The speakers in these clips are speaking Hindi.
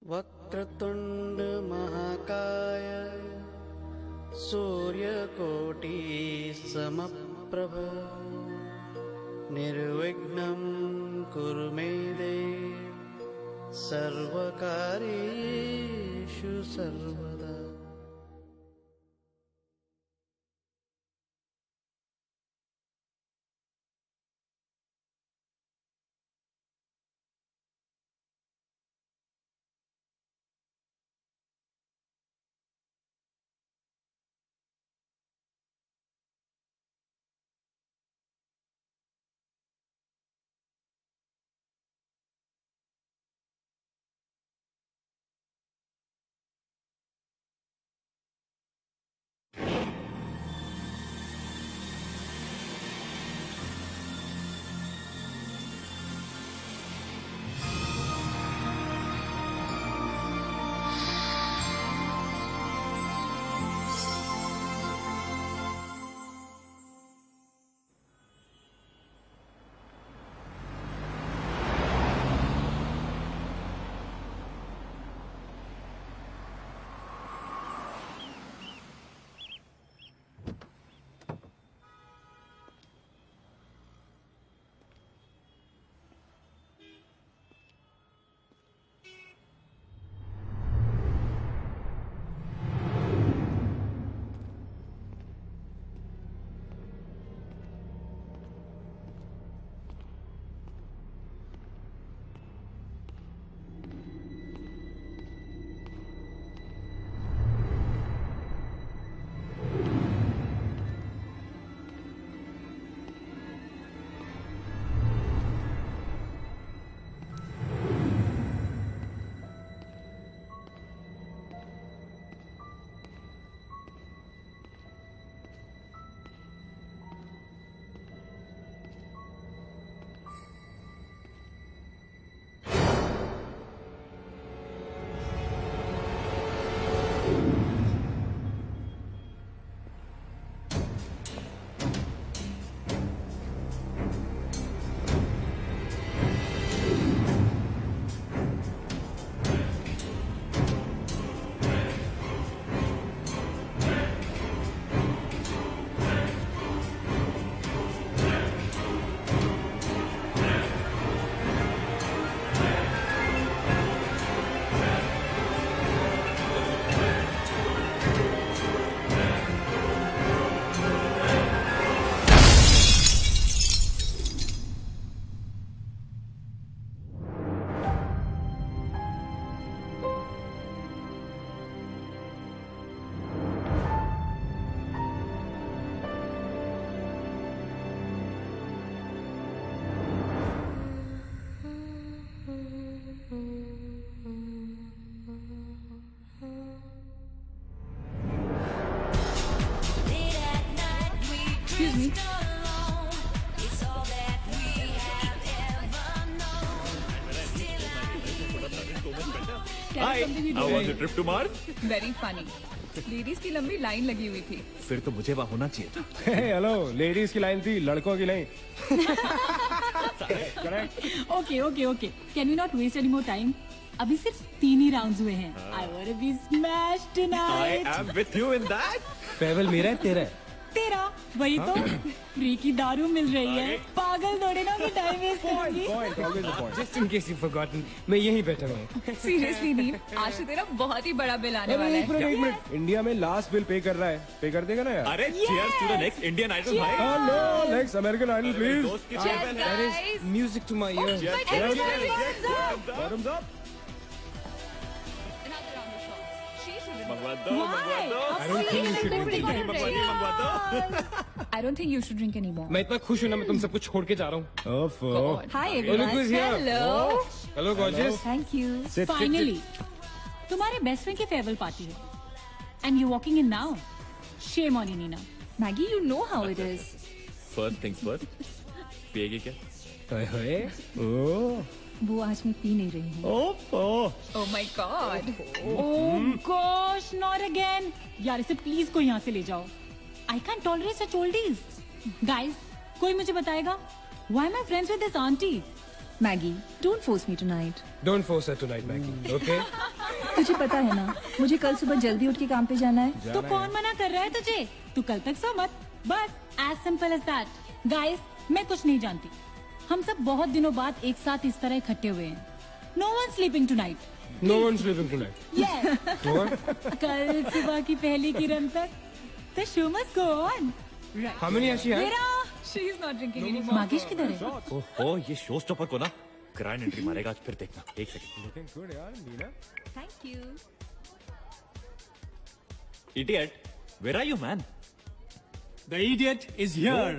वक्रतुंड महाकाय सूर्यकोटि समप्रभ निर्विघ्नं कुरु मे देव सर्वकार्येषु सर्वदा। Excuse me. Hi, how was the trip to Mars? Very funny. Ladies की लंबी लाइन लगी हुई थी। फिर तो मुझे वहाँ होना चाहिए था। हेलो, लेडीज की लाइन थी, लड़कों की line. Okay okay okay, can we not waste any more time? अभी सिर्फ 3 ही राउंड्स हुए हैं। I want to be smashed tonight. I am with you in that. फेवल मेरा है, तेरा है। तेरा वही तो फ्री की दारू मिल रही है। पागल थोड़े ना मैं टाइम वेस्ट करूंगी। Point, always a point. Just in case you've forgotten, मैं यहीं बैठा हूँ। सीरियसली नीम, आज से तेरा बहुत ही बड़ा बिल आने वाला एक है। मिनट, इंडिया में लास्ट बिल पे कर रहा है, पे कर देगा ना यार? अरे cheers to the next Indian Idol भाई. No, next American Idol, please. दोस्त की Cheers, cheers. That guys. is music to my ears. Everybody hands up. Bottoms up. Another round of shots. She should मंगवा दो, Why? मंगवा दो. अब I don't think you should Everybody drink got it. it. मंगवा दो. I don't think you should drink anymore. मैं इतना खुश हूँ ना, मैं तुम सबको छोड़ के जा रहा हूँ। God. Hi Look everyone. who's here. Hello. Hello, gorgeous. Thank you. Finally तुम्हारे बेस्ट फ्रेंड की फेयरवेल पार्टी है and you walking in now. Shame on you Neena. Maggie, you know how it is. First things first. पिएगी क्या? हाय ओह वो आज मैं पी नहीं रही हूँ। Oh my God. Oh gosh, not again. यार इसे प्लीज कोई यहाँ से ले जाओ। I can tolerate such oldies. Guys, कोई मुझे बताएगा why am I friends with this aunty? Maggi, don't force me tonight. Don't force her tonight, Maggie. Okay? तुझे पता है ना, मुझे कल सुबह जल्दी उठ के काम पे जाना है। तो कौन मना कर रहा है तुझे? तू कल तक सो मत, बस as simple as that. Guys, मैं कुछ नहीं जानती, हम सब बहुत दिनों बाद एक साथ इस तरह इकट्ठे हुए हैं। No one sleeping tonight. No one's sleeping tonight. Yes. What? कल सुबह की पहली किरण तक the show must go on. Right. How many has she had? मेरा She is not drinking anymore. मागेश किधर है? ओह ये शो स्टॉपर को ना ग्रैंड एंट्री मारेगा आज, फिर देखना। एक सेकंड। Looking good, यार, Neena. Thank you. Idiot, where are you, man? The idiot is here.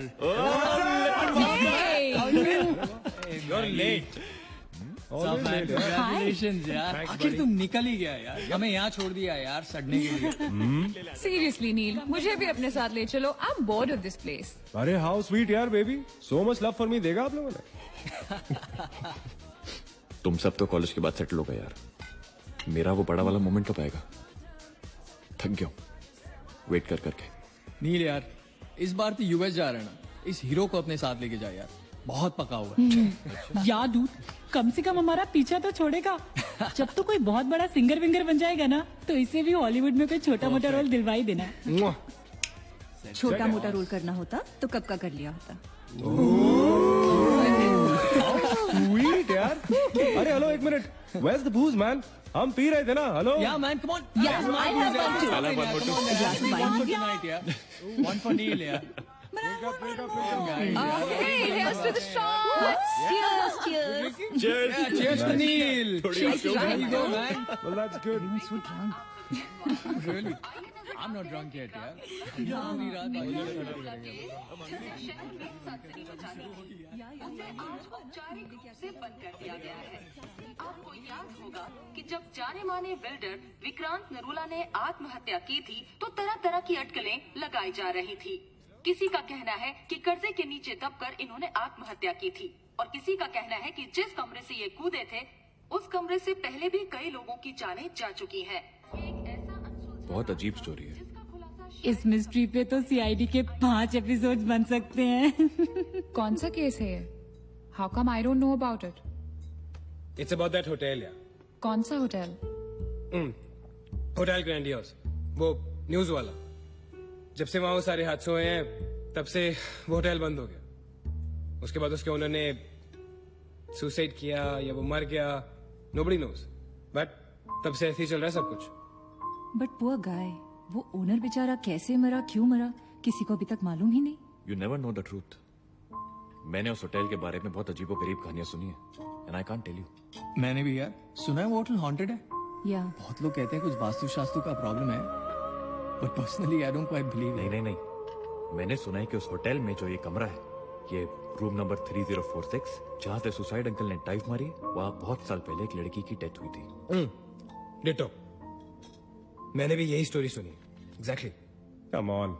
You're late. Always late, यार. Congratulations यार. Thanks, आखिर buddy. तुम निकल ही गया यार. हमें यहाँ छोड़ दिया यार सड़ने के लिए. Seriously, नील, मुझे भी अपने साथ ले चलो। I'm bored of this place. अरे how sweet यार, baby. So much love for me देगा आप लोगों ने? तुम सब तो कॉलेज के बाद सेटल हो गए यार, मेरा वो बड़ा वाला मोमेंट कब आएगा? थक गया हूं वेट कर करके। नील यार, इस बार तो यूएस जा रहे हैं ना, इस हीरो को अपने साथ लेके जा यार. बहुत पका हुआ है. या डूड, कम से कम हमारा पीछा तो छोड़ेगा। जब तो कोई बहुत बड़ा सिंगर विंगर बन जाएगा ना, तो इसे भी हॉलीवुड में कोई छोटा मोटा रोल दिलवा ही देना। Mwah. छोटा मोटा रोल करना होता तो कब का कर लिया होता। Sweet यार. अरे हेलो, एक minute. Where's the booze, man? हम पी रहे थे ना. Hello. Yeah man, come on. Yeah, I have one too. I'll have one more too. glass of wine. One for tonight यार. One for Neil यार. Hey, here's to the shots. Cheers, cheers. Cheers. Yeah, cheers to Neil. थोड़ी आगे हो There गई। you go man. Well, that's good. Really? I'm not drunk yet यार. पूरी रात औपचारिक रूप से बंद कर दिया गया है। आपको याद होगा कि जब जाने माने बिल्डर विक्रांत नरूला ने आत्महत्या की थी, तो तरह तरह की अटकलें लगाई जा रही थी। किसी का कहना है कि कर्जे के नीचे दबकर इन्होंने आत्महत्या की थी, और किसी का कहना है कि जिस कमरे से ये कूदे थे, उस कमरे से पहले भी कई लोगों की जानें जा चुकी हैं। एक ऐसा अनसुलझा बहुत अजीब स्टोरी है। जिसका खुलासा इस मिस्ट्री पे तो सीआईडी के 5 एपिसोड बन सकते हैं। कौन सा केस है ये? How come I don't know about it? It's about that hotel यार. कौन सा होटल? होटल ग्रैंडियोस, वो न्यूज वाला. जब से वहां वो सारे हादसे हुए हैं, तब से वो होटल बंद हो गया. उसके बाद उसके ओनर ने सुसाइड किया या वो मर गया, nobody knows. बट तब से ऐसे ही चल रहा है सब कुछ. But poor guy, वो ओनर बेचारा कैसे मरा, क्यों मरा, किसी को अभी तक मालूम ही नहीं। You never know the truth. मैंने उस होटल के बारे में बहुत अजीबोगरीब कहानियां सुनी है, and I can't tell you. मैंने भी यार सुना है वो होटल हॉन्टेड है. या बहुत लोग कहते हैं कुछ वास्तु का प्रॉब्लम है, but personally I don't quite believe. नहीं, मैंने सुना है कि उस होटल में जो ये कमरा है, ये रूम नंबर 3046, जहाँ से सुसाइड अंकल ने डाइव मारी, वहाँ बहुत साल पहले एक लड़की की डेथ हुई थी. डिटो. मैंने भी यही स्टोरी सुनी. एग्जैक्टली. Come on.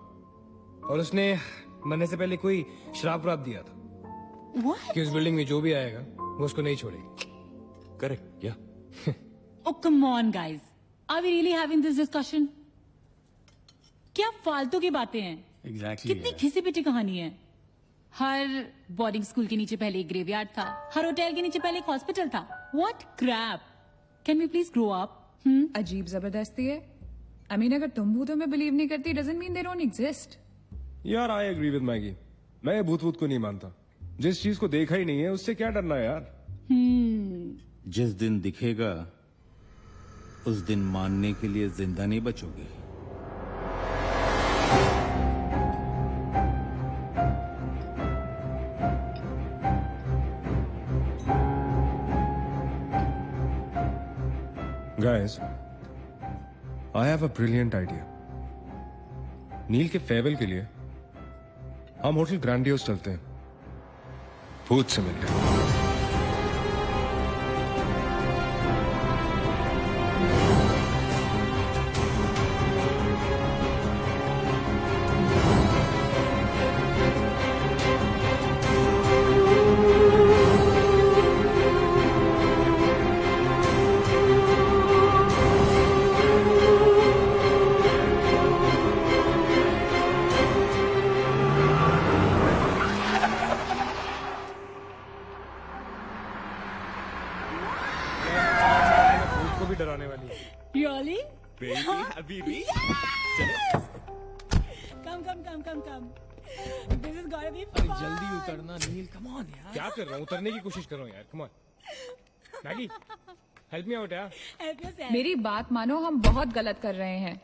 और उसने मरने से पहले कोई श्राप व्राप दिया था कि उस बिल्डिंग में जो भी आएगा वो उसको नहीं छोड़ेगी. करेक्ट, या Oh, come on, guys. Are we really having this discussion? क्या फालतू की बातें हैं? एग्जैक्टली. कितनी घिसी पिटी कहानी है. हर बोर्डिंग स्कूल के नीचे पहले एक ग्रेवयार्ड था, हर होटल के नीचे पहले एक हॉस्पिटल था. What crap? Can we please grow up? अजीब जबरदस्ती है. I mean, अगर तुम भूतों में बिलीव नहीं करती, doesn't mean they don't exist. यार आई एग्री विद मैगी. मैं ये भूत को नहीं मानता. जिस चीज को देखा ही नहीं है उससे क्या डरना है यार. जिस दिन दिखेगा उस दिन मानने के लिए जिंदा नहीं बचोगे. Guys, I have a brilliant idea. नील के फेयरवेल के लिए हम होटल ग्रैंडियोस चलते हैं, भूत से मिलने. बीबी Come. This is gonna be अरे fun. जल्दी उतरना नील, कम ऑन यार। क्या कर रहा हूँ? उतरने की कोशिश कर रहा हूँ यार। Come on Maggi, help me out यार। Help yourself. मेरी बात मानो, हम बहुत गलत कर रहे हैं।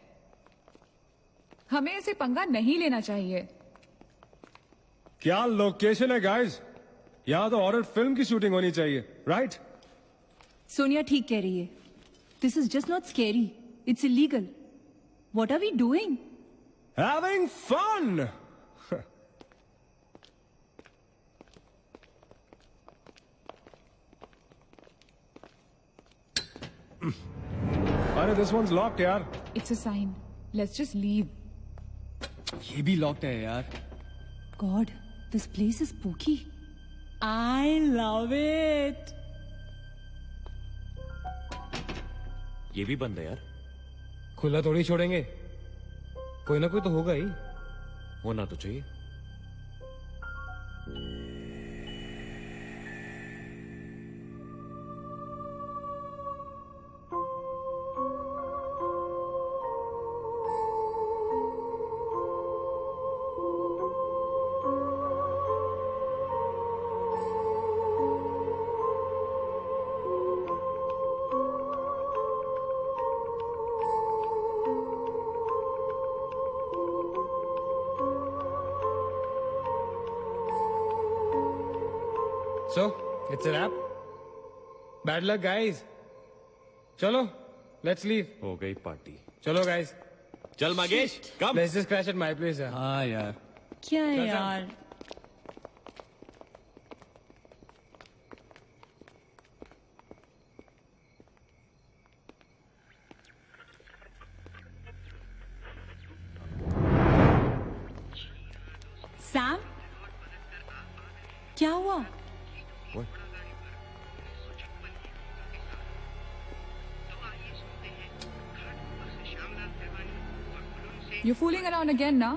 हमें ऐसे पंगा नहीं लेना चाहिए। क्या लोकेशन है गाइस? यहाँ तो हॉरर फिल्म की शूटिंग होनी चाहिए, राइट? सोनिया ठीक कह रही है. This is just not scary. It's illegal. What are we doing? Having fun. अरे this one's locked यार. It's a sign. Let's just leave. ये भी लॉक्ड है यार। God, this place is spooky. I love it. ये भी बंद है यार। खुला थोड़ी छोड़ेंगे, कोई ना कोई तो होगा ही। होना तो चाहिए। So, it's a wrap. Bad luck, guys. चलो, let's leave. हो गई पार्टी। चलो, guys. चल मगेश, कम। Let's just crash at my place. यार. हाँ यार। क्या है चल, यार? सैम, क्या हुआ? You're fooling around again now?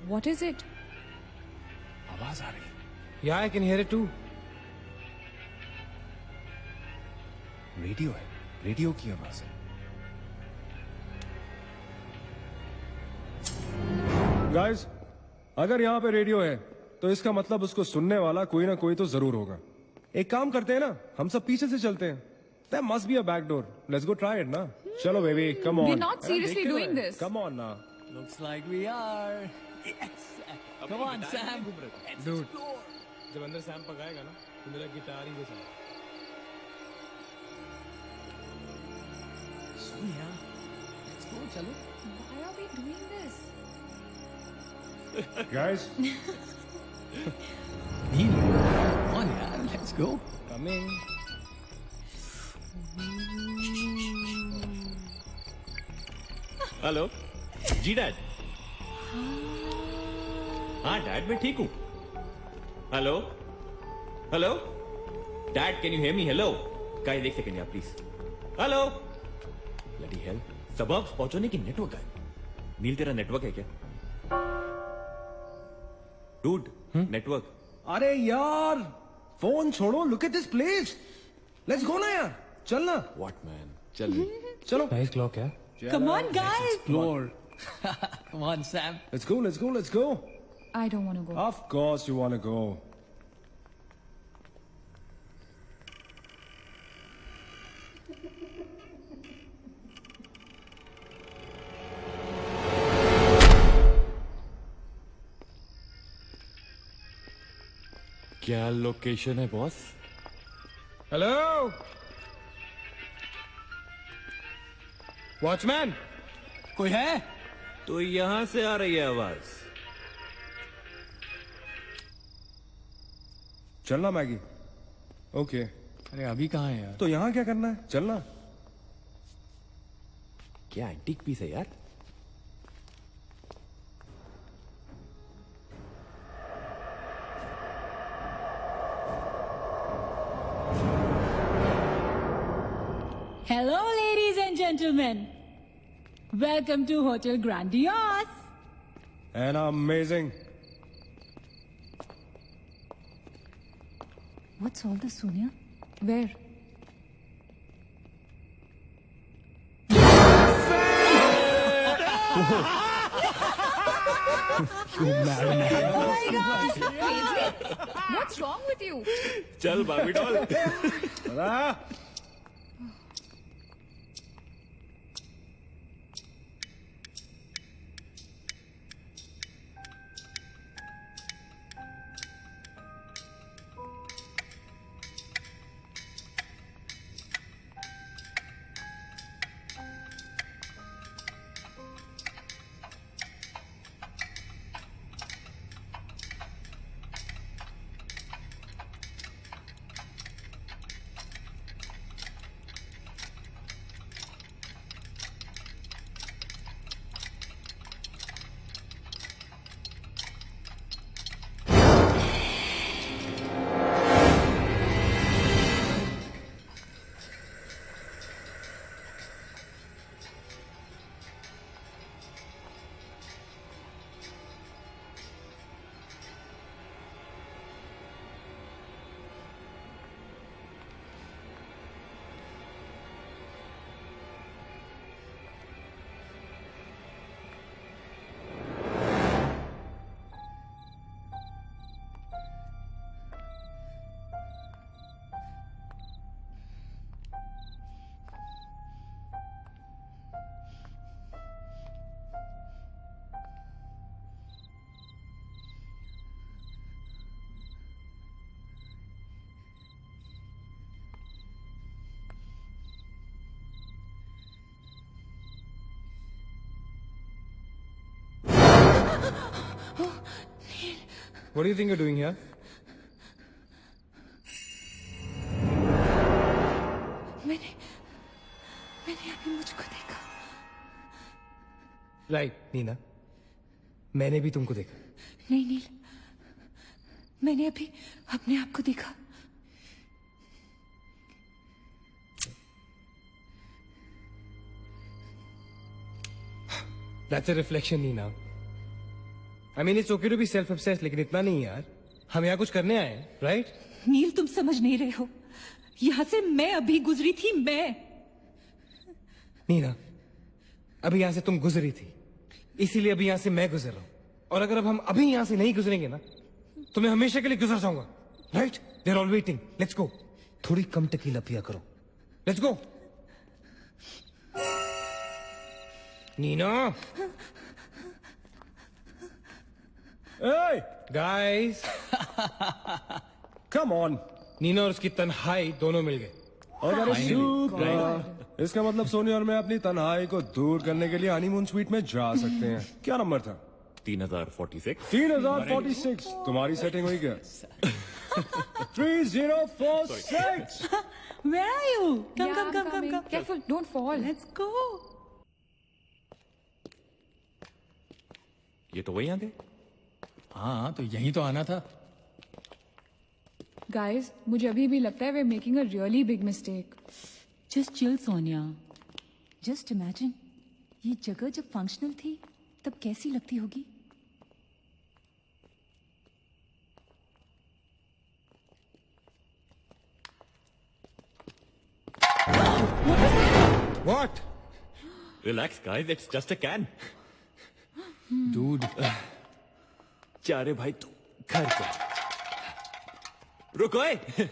What is it? आवाज आ रही है। Yeah, I can hear it too. Radio है, रेडियो की आवाज है। Guys, अगर यहाँ पे रेडियो है, तो इसका मतलब उसको सुनने वाला कोई ना कोई तो जरूर होगा। एक काम करते हैं ना, हम सब पीछे से चलते हैं। There must be a back door. Let's go try it ना। चलो baby, come on. We're not seriously doing this. Come on ना। Looks like we are. Yes. Come on, Sam. Dude, जब अंदर सैम पकाएगा ना, तो मेरा गिटार ही बजाएगा। Sonia, let's go, चलो। Why are we doing this? Guys, Neel, come on यार, let's go. coming. हेलो जी डैड। हाँ डैड, मैं ठीक हूँ। Hello hello dad, can you hear me? Hello guys, एक सेकंड यार प्लीज। हेलो ब्लडी हेल, सबब्स पहुंचने की नेटवर्क है। नील, तेरा नेटवर्क है क्या? Dude, network. अरे यार, फोन छोड़ो, look at this place. Let's go ना यार, चलना। व्हाट मैन, चल। चलो। Nice clock है। Come on, guys. Explore. Come on, Sam. Let's go, let's go, let's go. I don't want to go. Of course you want to go. क्या लोकेशन है बॉस? हेलो वॉचमैन, कोई है? तो यहां से आ रही है आवाज। चलना मैगी। ओके, अरे अभी कहाँ है यार? तो यहाँ क्या करना है? चलना। क्या एंटीक पीस है यार? Hello, ladies and gentlemen. Welcome to Hotel Grandiose. And amazing. What's all this, Sonia? Where? What's wrong with you? चल बाबी doll. What do you think you're doing here? मैंने अभी मुझको देखा. Right, नीना. मैंने भी तुमको देखा. नहीं नील, मैंने अभी अपने आप को देखा. That's a reflection, Neena. I mean, it's okay to be self-obsessed, लेकिन इतना नहीं यार. हम यहाँ कुछ करने आए हैं, right? नील तुम समझ नहीं रहे हो. यहाँ से मैं अभी गुजरी थी. मैं नीना, अभी यहाँ से तुम गुजरी थी, इसीलिए अभी यहाँ से मैं गुजर रहा हूँ. और अगर अब हम अभी यहाँ से नहीं गुजरेंगे ना, तो मैं हमेशा के लिए गुजर जाऊंगा. Right? They're all waiting. Let's go. थोड़ी कम टकीला पिया करो. Let's go. Neena. Hey, Guys. come on. Neena और उसकी तन्हाई दोनों मिल गए. अगर इसका मतलब सोनी और मैं अपनी तन्हाई को दूर करने के लिए हनीमून स्वीट में जा सकते हैं. क्या नंबर था? 3046. 3046. तुम्हारी सेटिंग हुई क्या? 3046. Where are you? Come, Yeah, come, I'm come, come, coming. come. Careful, don't fall. Let's go. ये तो वही आगे. हाँ तो यही तो आना था. Guys, मुझे अभी भी लगता है we're making a really big mistake. Just chill, Sonia. Just imagine, ये जगह जब फंक्शनल थी तब कैसी लगती होगी. What? Relax, guys. It's just a can. Dude. जा रे भाई तू घर जा. रुको ए.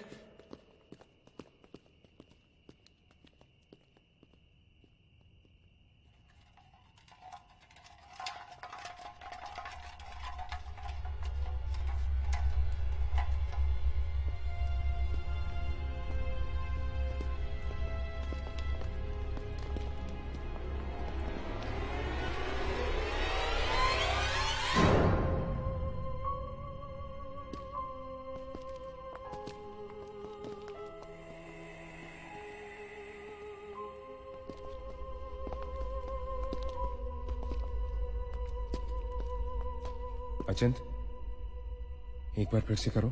अचिंत, एक बार फिर से करो.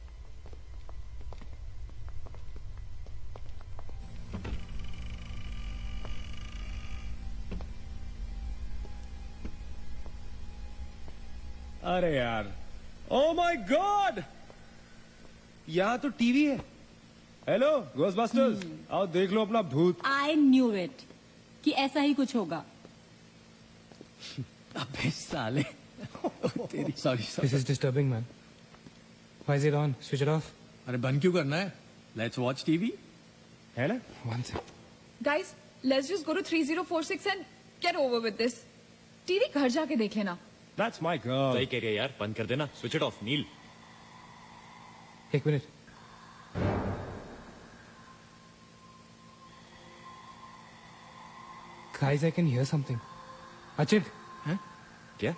अरे यार, ओ माय गॉड, यहाँ तो टीवी है। हेलो घोस्टबस्टर्स, आओ देख लो अपना भूत। आई न्यू इट कि ऐसा ही कुछ होगा। अबे साले तेरी sorry This is disturbing, man. Why is it on? Switch it off. अरे बंद क्यों करना है? Let's watch TV. है ना? One sec. Guys, let's just go to 3046 and get over with this. TV घर जाके देख लेना। That's my girl. सही कह रही है यार, बंद कर देना, स्विच इट ऑफ। नील, एक minute. Guys, I can hear something. Achit, क्या?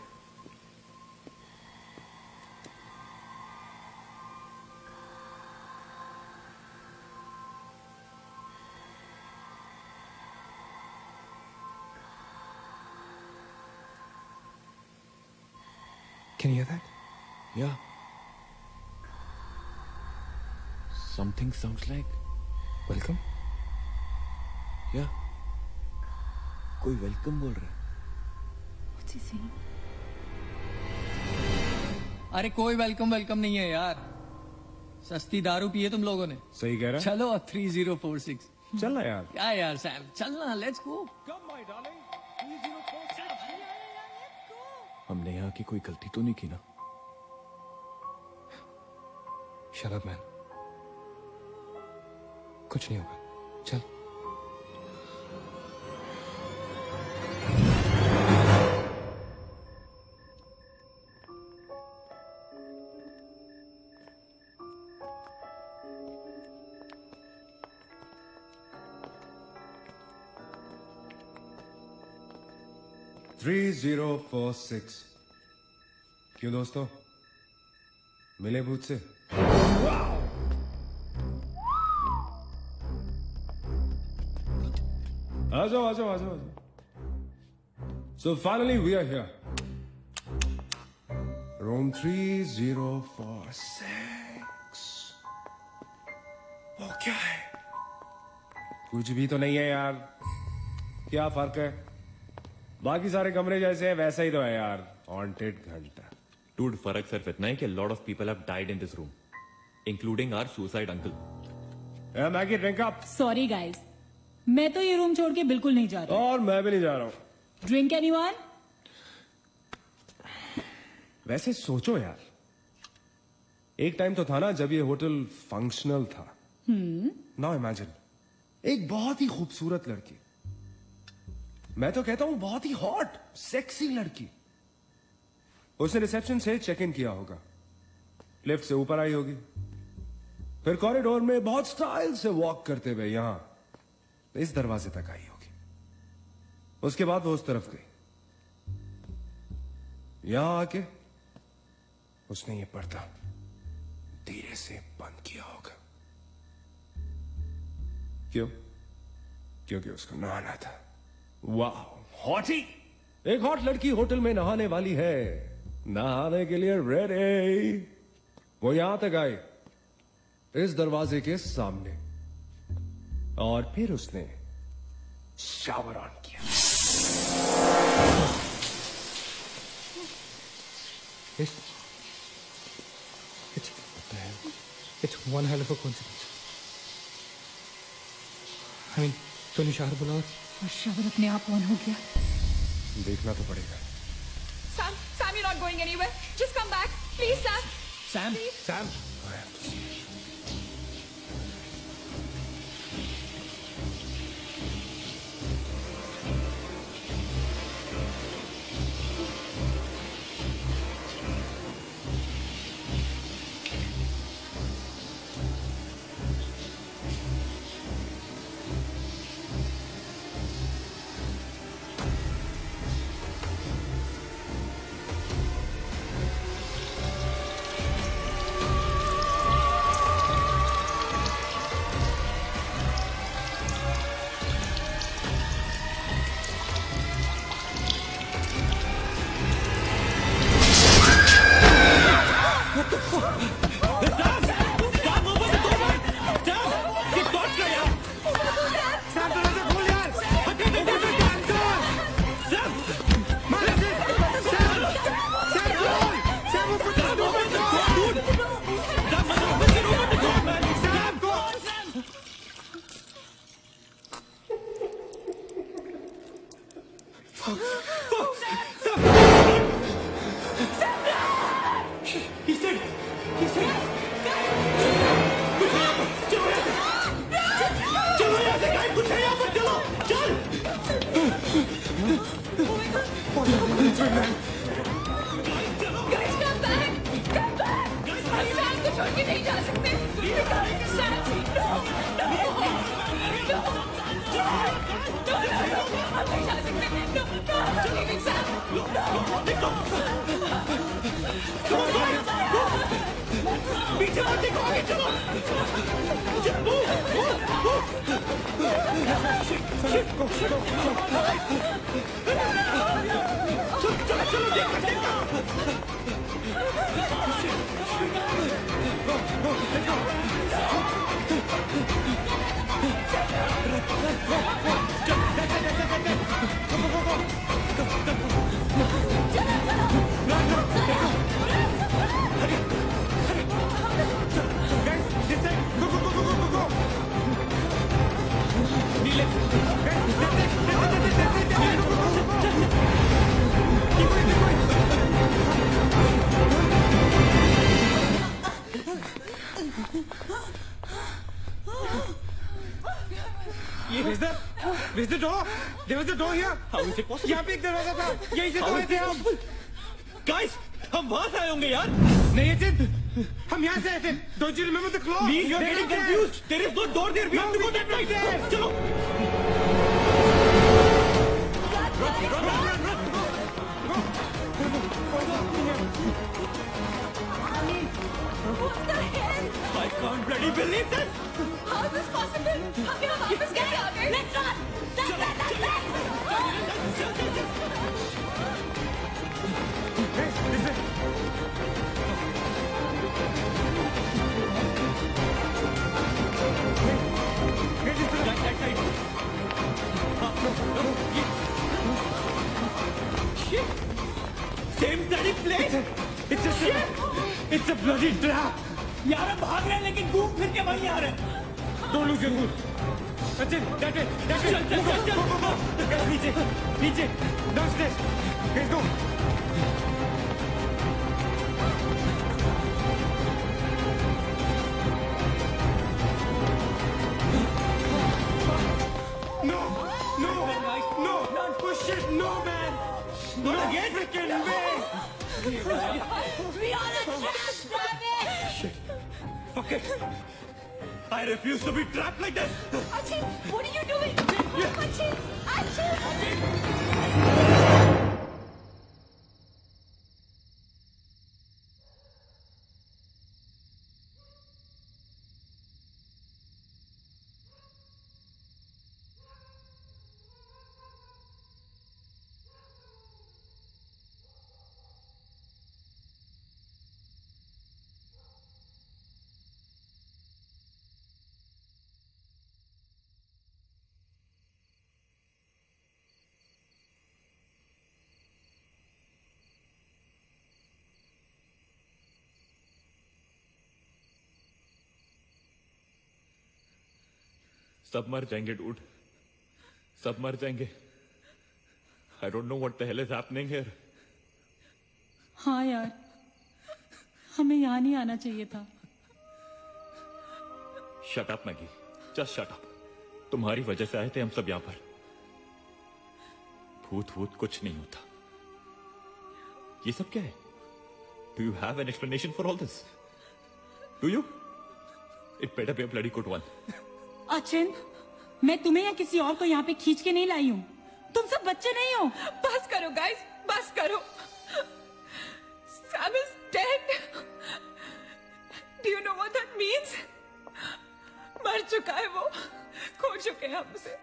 can you hear that? Yeah. Something sounds like. Welcome. Yeah. कोई वेलकम बोल रहा है। What's he saying? अरे कोई वेलकम नहीं है यार, सस्ती दारू पिए तुम लोगों ने। सही कह रहा है। चलो 3046। चल ना यार। क्या यार सैम, चलना, लेट्स गो। हमने यहाँ की कोई गलती तो नहीं की ना? Shut up, man. कुछ नहीं होगा, चल। थ्री 3046। क्यों दोस्तों, मिले भूत से? आ जाओ आ जाओ आ जाओ। So finally we are here. Room 3046। वो क्या है? कुछ भी तो नहीं है यार। क्या फर्क है? बाकी सारे कमरे जैसे हैं वैसा ही तो है यार। हॉन्टेड घंटा। Dude, फर्क सिर्फ इतना है कि lot of people have died in this room, including our suicide uncle. Maggi drink up. Sorry guys, मैं तो ये रूम छोड़ के बिल्कुल नहीं जा रही। और मैं भी नहीं जा रहा हूँ। Drink anyone? वैसे सोचो यार, एक टाइम तो था ना जब ये होटल फंक्शनल था। नाउ इमेजिन, एक बहुत ही खूबसूरत लड़की, मैं तो कहता हूं बहुत ही हॉट सेक्सी लड़की, उसने रिसेप्शन से चेक इन किया होगा, लिफ्ट से ऊपर आई होगी, फिर कॉरिडोर में बहुत स्टाइल से वॉक करते हुए यहां इस दरवाजे तक आई होगी। उसके बाद वो उस तरफ गई, यहां आके उसने ये पर्दा धीरे से बंद किया होगा। क्यों? क्योंकि उसको नहाना था। वाह, हॉटी! एक हॉट लड़की होटल में नहाने वाली है, नहाने के लिए रेडी। वो यहां तक आई, इस दरवाजे के सामने, और फिर उसने शावर ऑन किया। It's one hell of a coincidence. I mean, तूने शावर बोला और शावर अपने आप ऑन हो गया। देखना तो पड़ेगा। Sam, you're not going anywhere. Just come back. Please, Sam. Sam, Sam. जा सकते Where's the door? There was a door here. How is it possible? यहाँ पे एक दरवाजा था, यहीं से तो How आए is थे it हम। possible? Guys, हम वहां से आए होंगे यार। नहीं अचित, हम यहाँ से आए थे। Don't you remember the claw? Please, you're getting confused. There is no door there. We have to go that way. चलो। I can't bloody believe this. How is this possible? हम यहाँ वापस कैसे आ गए? Let's run! Same bloody place. It's a bloody trap. यार हम भाग रहे हैं लेकिन घूम फिर के वहीं आ रहे हैं। Don't lose your cool. Achin, that way. Go. Guys, नीचे. Downstairs. Guys, go. No. Push it. No, man. Not again. Freaking way. We are a trap, damn it! Fuck it. I refuse to be trapped like this. Achin, what are you doing? Achin! सब मर जाएंगे डूड, सब मर जाएंगे। I don't know what the hell is happening here. हाँ यार, हमें यहाँ नहीं आना चाहिए था। Shut up Maggi, just shut up. तुम्हारी वजह से आए थे हम सब यहाँ पर। भूत कुछ नहीं होता। ये सब क्या है? Do you have an explanation for all this? Do you? It better be a bloody good one. Achin, मैं तुम्हें या किसी और को यहाँ पे खींच के नहीं लाई हूँ। तुम सब बच्चे नहीं हो। बस करो गाइस, बस करो। Sam is dead. Do you know what that means? मर चुका है वो, खो चुके हैं हम उसे।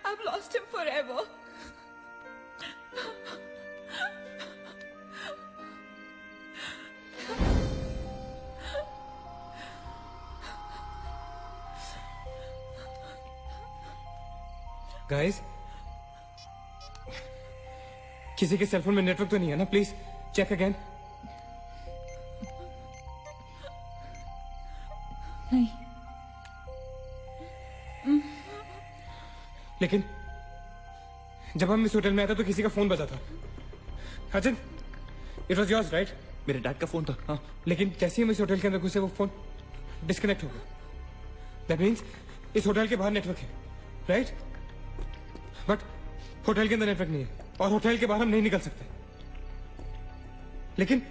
I've lost him forever. Guys, किसी के सेलफोन में नेटवर्क तो नहीं है ना? Please check again. नहीं। लेकिन जब हम इस होटल में आए थे तो किसी का फोन बजा था। Achin, it was yours right? मेरे डैड का फोन था। हाँ, लेकिन जैसे ही हम इस होटल के अंदर घुसे वो फोन डिस्कनेक्ट हो गया। दैट मीन्स इस होटल के बाहर नेटवर्क है, राइट? बट होटल के अंदर नेटवर्क नहीं है और होटल के बाहर हम नहीं निकल सकते। लेकिन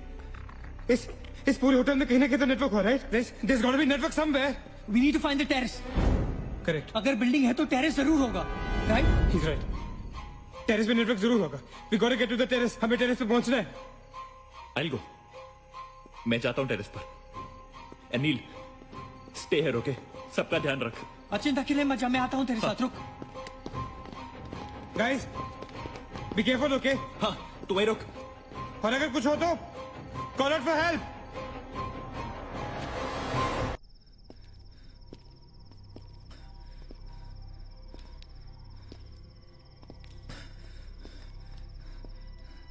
इस पूरे होटल में कहीं ना कहीं तो नेटवर्क हो रहा है. There's got to be network somewhere. We need to find the terrace. Correct. अगर बिल्डिंग है तो टेरेस जरूर होगा, राइट? He's right. टेरेस पे नेटवर्क जरूर होगा. We got to get to the terrace. हमें टेरेस पे पहुंचना है. I'll go. मैं जाता हूँ टेरेस पर. Anil, stay here, okay? सबका ध्यान रख. अचिंता के लिए मजा, मैं आता हूँ तेरे साथ. रुक. Guys, be careful, okay? हाँ, तू वहीं रुक. और अगर कुछ हो तो call out for help.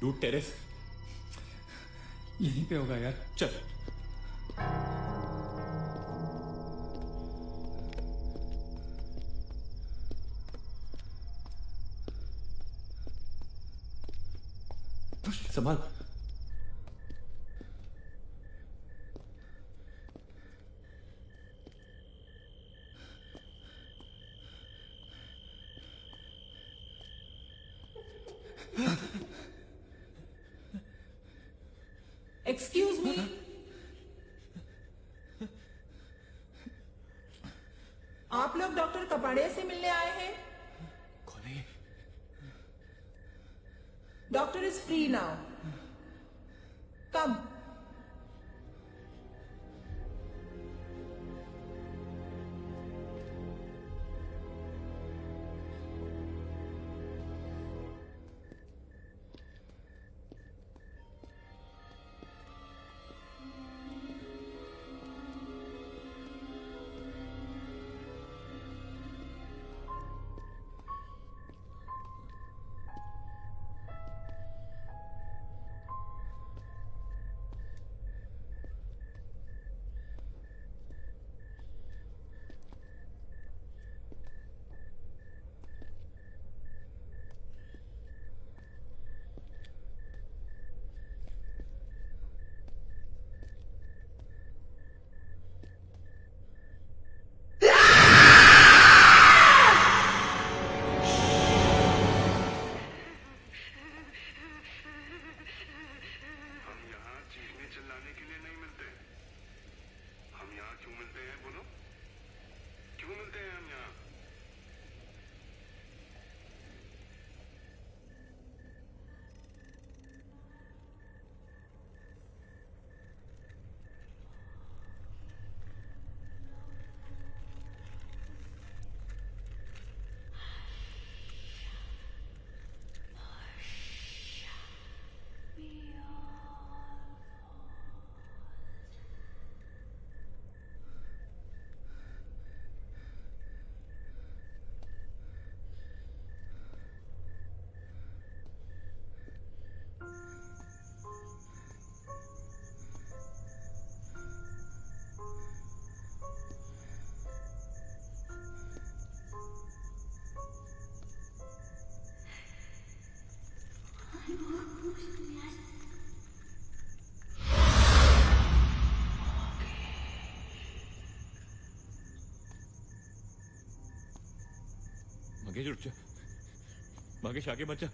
Dude, terrace. यहीं पे होगा यार. चल. संभाल. Excuse me. आप लोग डॉक्टर कपाड़िया से मिलने आए हैं? कौन है ये? Doctor is free now. Come. Mangesh उठ जा. मंगेश आगे मत जा.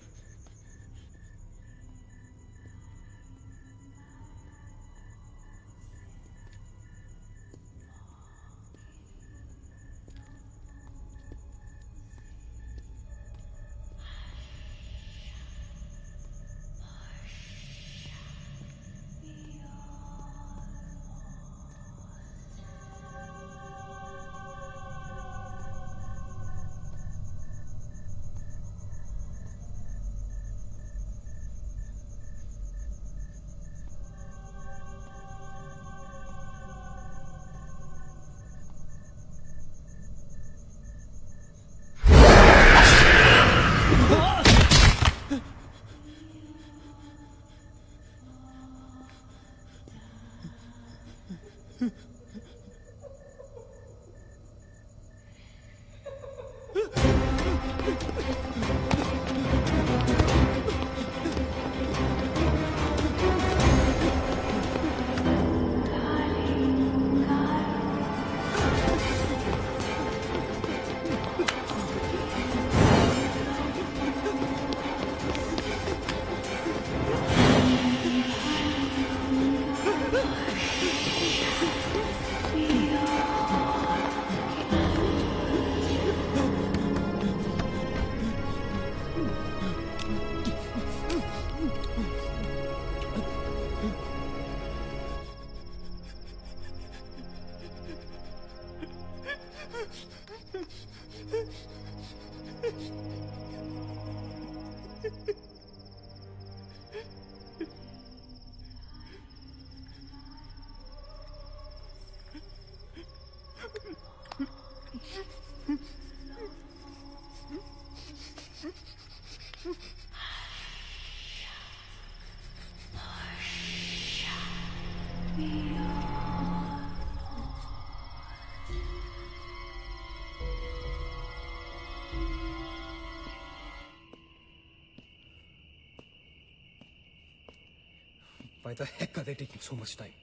Why the heck are they taking so much time?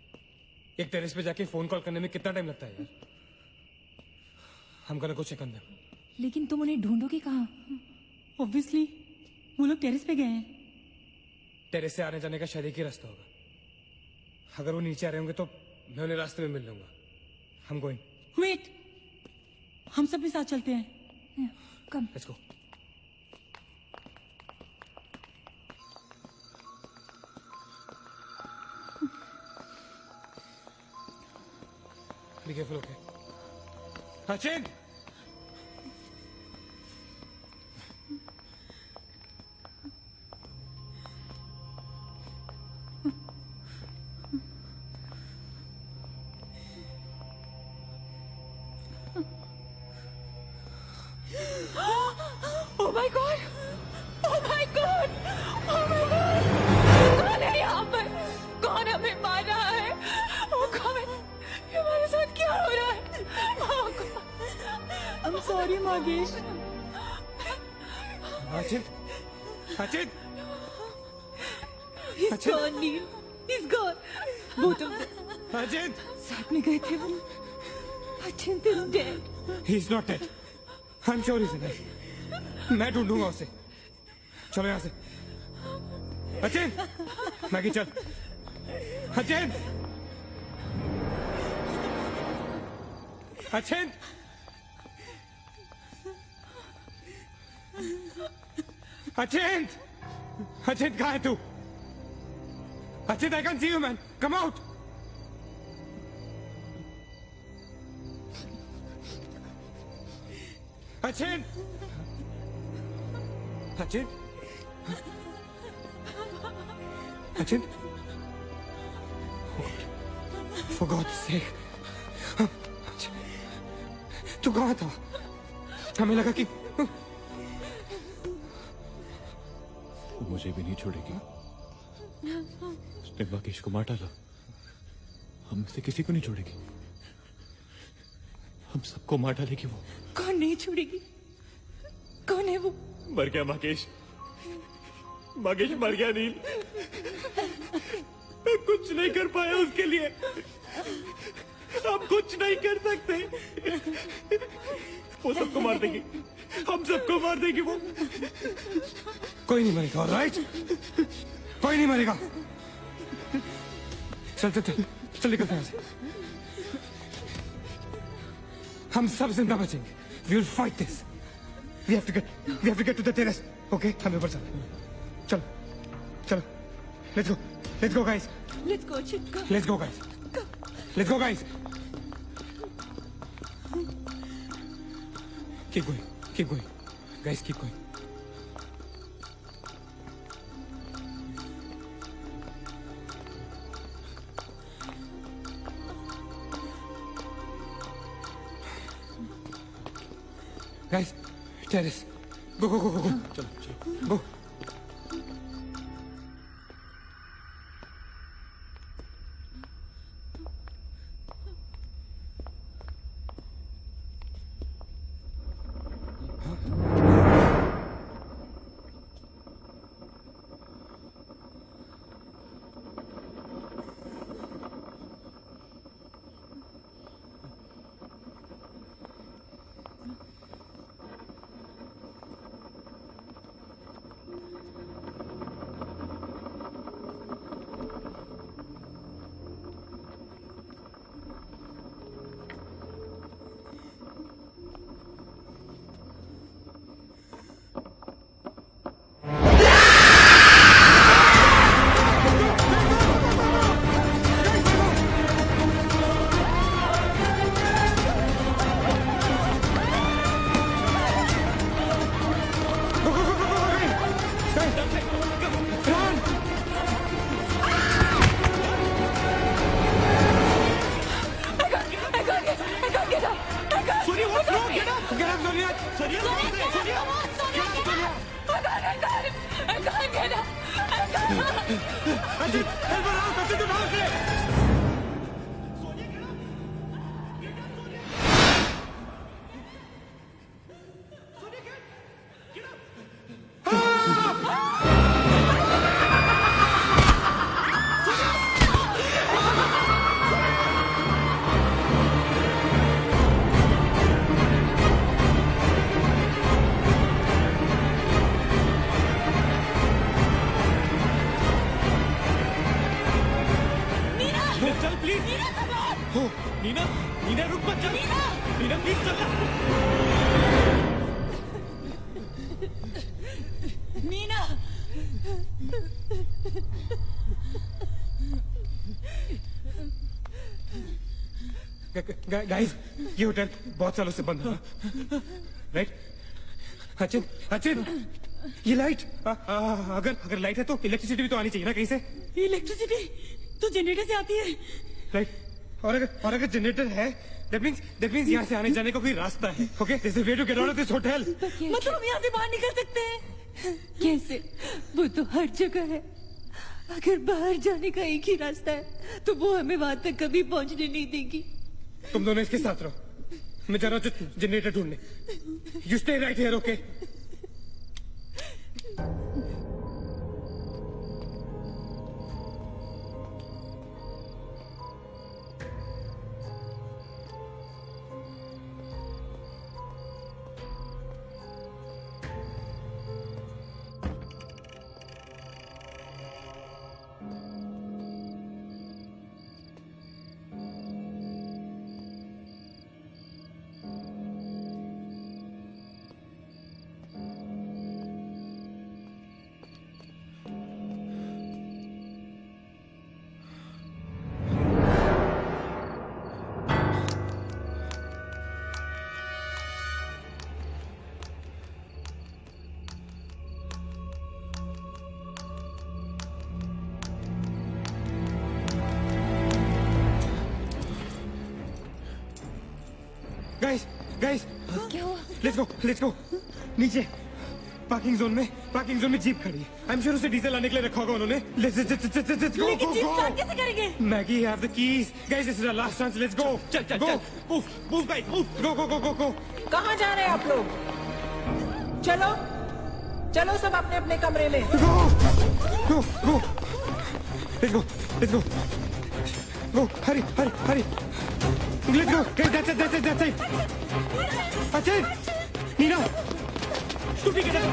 एक टेरेस पे जाके फोन कॉल करने में कितना टाइम लगता है यार? हम gonna go check on them. लेकिन तुम उन्हें ढूंढोगे कहाँ? ऑब्वियसली वो लोग टेरेस पे गए हैं। टेरेस से आने जाने का शायद एक ही रास्ता होगा। अगर वो नीचे आ रहे होंगे तो मैं उन्हें रास्ते में मिल लूंगा। हम गोइंग। वेट, हम सब भी साथ चलते हैं। Come. Let's go. Be careful, okay? Achin! Oh my God! Oh my God! Oh my God! कौन है यहाँ पर? कौन हमें मार रहा है? Oh God! ये हमारे साथ क्या हो रहा है? Oh God! I'm sorry, मागेश। Achin! Achin! He's gone, Neil. He's gone. Both of them. Achin! साथ में गए थे वो। Achint is dead. He's not dead. I'm sure he's alive. मैं ढूंढूंगा उसे। चलो यहाँ से। अचिन! मैगी चल। अचिन! अचिन! अचिन! अचिन कहाँ है तू? Achin, I can see you, man. Come out. Achin! Achin? Achin? For God's sake. तू कहाँ था? हमें लगा कि मुझे भी नहीं छोड़ेगी। उसने बाकेश को मार डाला। हम से किसी को नहीं छोड़ेगी। हम सबको मार डालेगी वो। कौन नहीं छोड़ेगी? कौन है वो? मर गया माकेश। माकेश मर गया नील। मैं कुछ नहीं कर पाया उसके लिए। हम कुछ नहीं कर सकते। वो सबको मार देगी। हम सबको मार देगी वो। कोई नहीं मरेगा, ऑलराइट? कोई नहीं मरेगा। चल चल चल चल निकलते हैं यहाँ से। हम सब जिंदा बचेंगे। We will fight this. We have to get to the terrace. Okay? हमें ऊपर चलो। चलो चलो। Let's go guys. Let's go, Achint. Come. Let's go guys. Let's go guys. Keep going. Guys, keep going. Guys, terrace. Go. चलो. Go. प्लीज हो नीना नीना रुक मत चल नीना प्लीज चल मीना गाइस ये होटल बहुत सालों से बंद है राइट अचिन अचिन ये लाइट अगर लाइट है तो इलेक्ट्रिसिटी भी तो आनी चाहिए ना कहीं से इलेक्ट्रिसिटी तो जनरेटर से आती है राइट और अगर जनरेटर है दैट मींस यहाँ से आने जाने का कोई रास्ता है okay this is way to get out of this hotel मतलब हम यहाँ से बाहर निकल सकते हैं कैसे? वो तो हर जगह है। अगर बाहर जाने का एक ही रास्ता है तो वो हमें वहां तक कभी पहुंचने नहीं देगी। तुम दोनों इसके साथ रहो मैं जा रहा हूँ जनरेटर ढूंढने you stay right here okay guys क्या हुआ? लेट्स गो नीचे पार्किंग जोन में जीप खड़ी है आई एम श्योर उसे डीजल लाने के लिए रखा होगा उन्होंने लेट्स गो लेकिन जीप स्टार्ट कैसे करेंगे? Maggie have the keys guys this is our last chance let's go चल मूव गाइस मूव गो कहाँ जा रहे हैं आप लोग? चलो चलो सब अपने अपने कमरे में। go let's go hurry let's go guys that's it Achin Nina तू भी कर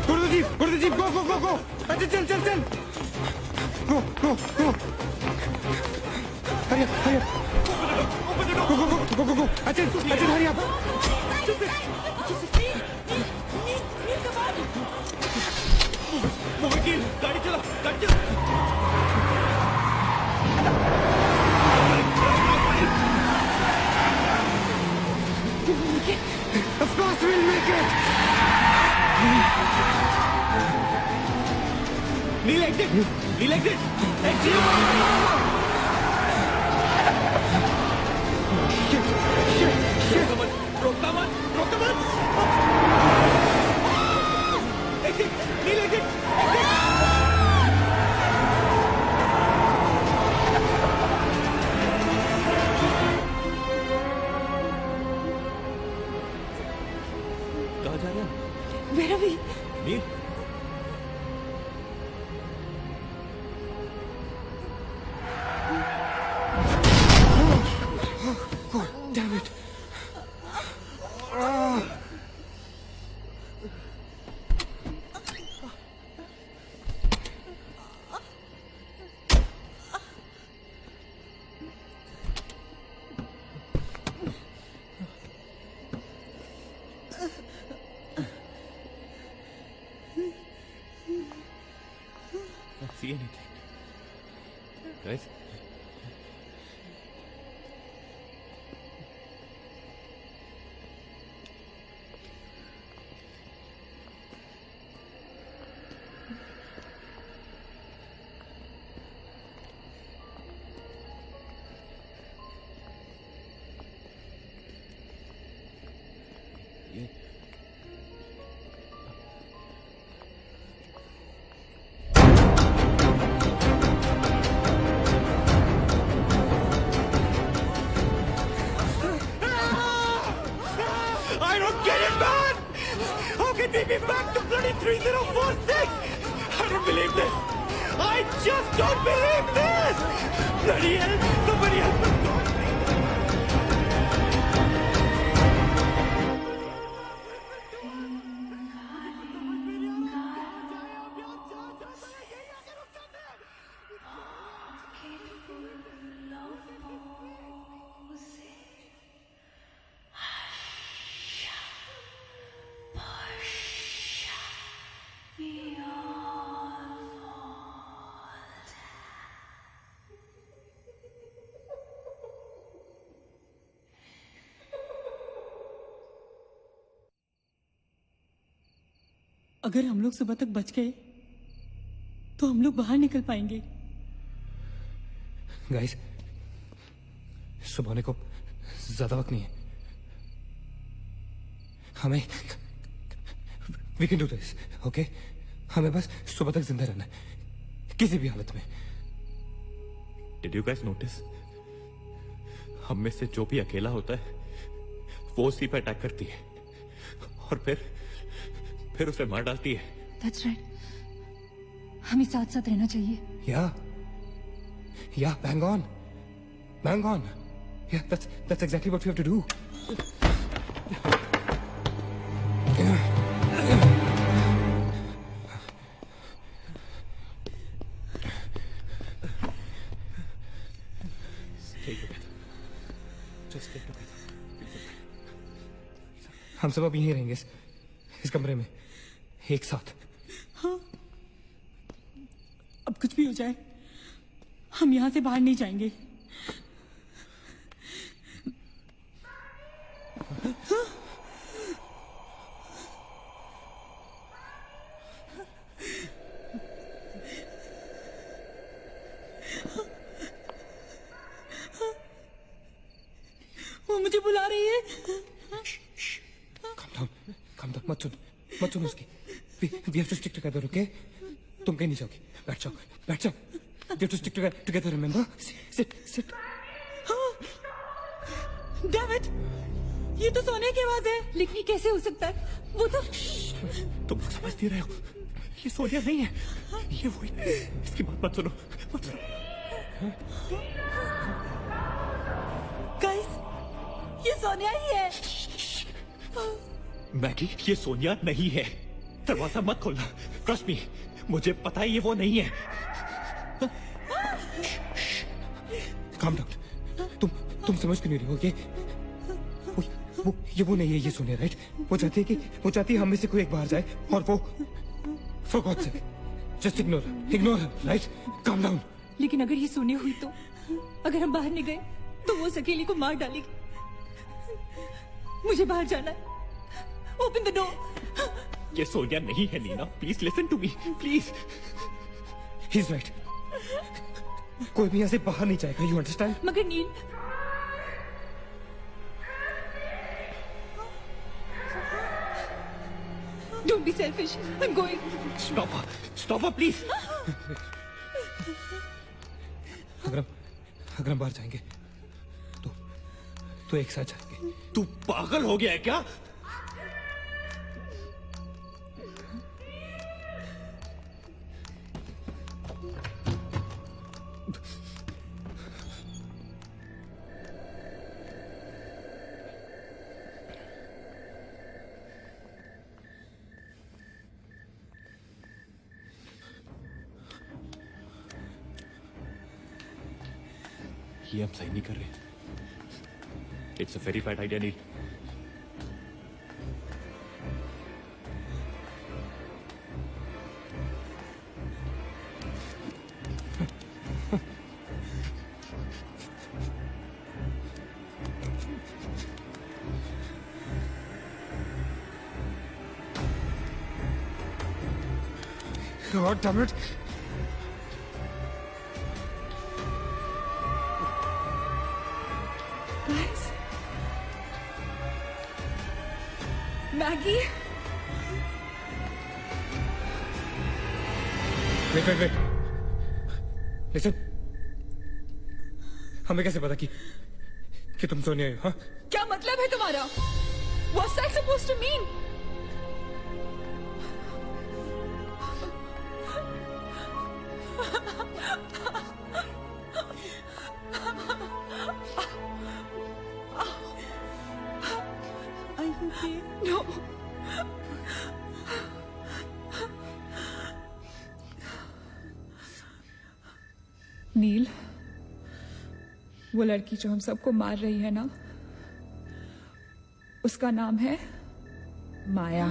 go to the jeep go Achin चल go hurry up go Achin hurry up गाड़ी चला Of course we'll make it! Neil exit! Exit! Shit! रोकता मत! Exit! Neil exit! कहाँ जा रहे हैं? Where are we? Nil Damn it! Not see anything. Guys? ये I don't get it, man! How can we be back to bloody 3046? I don't believe this! I just don't believe this! Bloody hell! Somebody help us! अगर हम लोग सुबह तक बच गए तो हम लोग बाहर निकल पाएंगे। गाइस, सुबह होने को ज्यादा वक्त नहीं है। हमें we can do this, okay? हमें बस सुबह तक जिंदा रहना है, किसी भी हालत में। Did you guys notice? हम में से जो भी अकेला होता है वो उसी पर अटैक करती है और फिर उसे मार डालती है। That's right. हमें साथ साथ रहना चाहिए। Yeah, bang on. Yeah, that's exactly what we have to do. Stay together. Just stay together. हम सब अब यहीं रहेंगे इस कमरे में एक साथ। हाँ, अब कुछ भी हो जाए हम यहाँ से बाहर नहीं जाएंगे। वो मुझे बुला रही है। Calm down, मत सुन उसकी। We have to stick together, okay? तुम कहीं नहीं जाओगी। बैठ जाओ। We have to stick together, remember? Sit. David, ये तो सोने की आवाज है। लेकिन ये कैसे हो सकता है? वो तो तुम समझती रहे हो, ये सोनिया नहीं है, ये वही। इसकी बात मत सुनो। गाइस, ये सोनिया ही है। मैगी, ये सोनिया नहीं है। दरवाजा मत खोलना। ट्रस्ट मी, मुझे पता है ये वो नहीं है। Calm down. तुम समझ क्यों नहीं रही हो? ये वो नहीं है, ये सोनिया, राइट? वो चाहती है हम में से कोई एक बाहर जाए और वो for God's sake, just ignore her, right? Calm down. लेकिन अगर ये सोने हुई तो अगर हम बाहर नहीं गए तो वो सकेली को मार डालेगी। मुझे बाहर जाना है। Open the door. ये सोनिया नहीं है Neena. Please listen to me, please. He's right. कोई भी यहाँ से बाहर नहीं जाएगा, you understand? मगर नील, don't be selfish. I'm going. Stop her, please. अगर हम बाहर जाएंगे तो एक साथ जाएंगे। तू पागल हो गया है क्या? ये हम सही नहीं कर रहे। It's a very bad idea Neel. God damn it. Guys, Maggie. Wait. Listen. हमें कैसे पता कि तुम सोनिया हो? हाँ? क्या मतलब है तुम्हारा? What's that supposed to mean? Are you okay? No. नील, वो लड़की जो हम सबको मार रही है ना, उसका नाम है माया।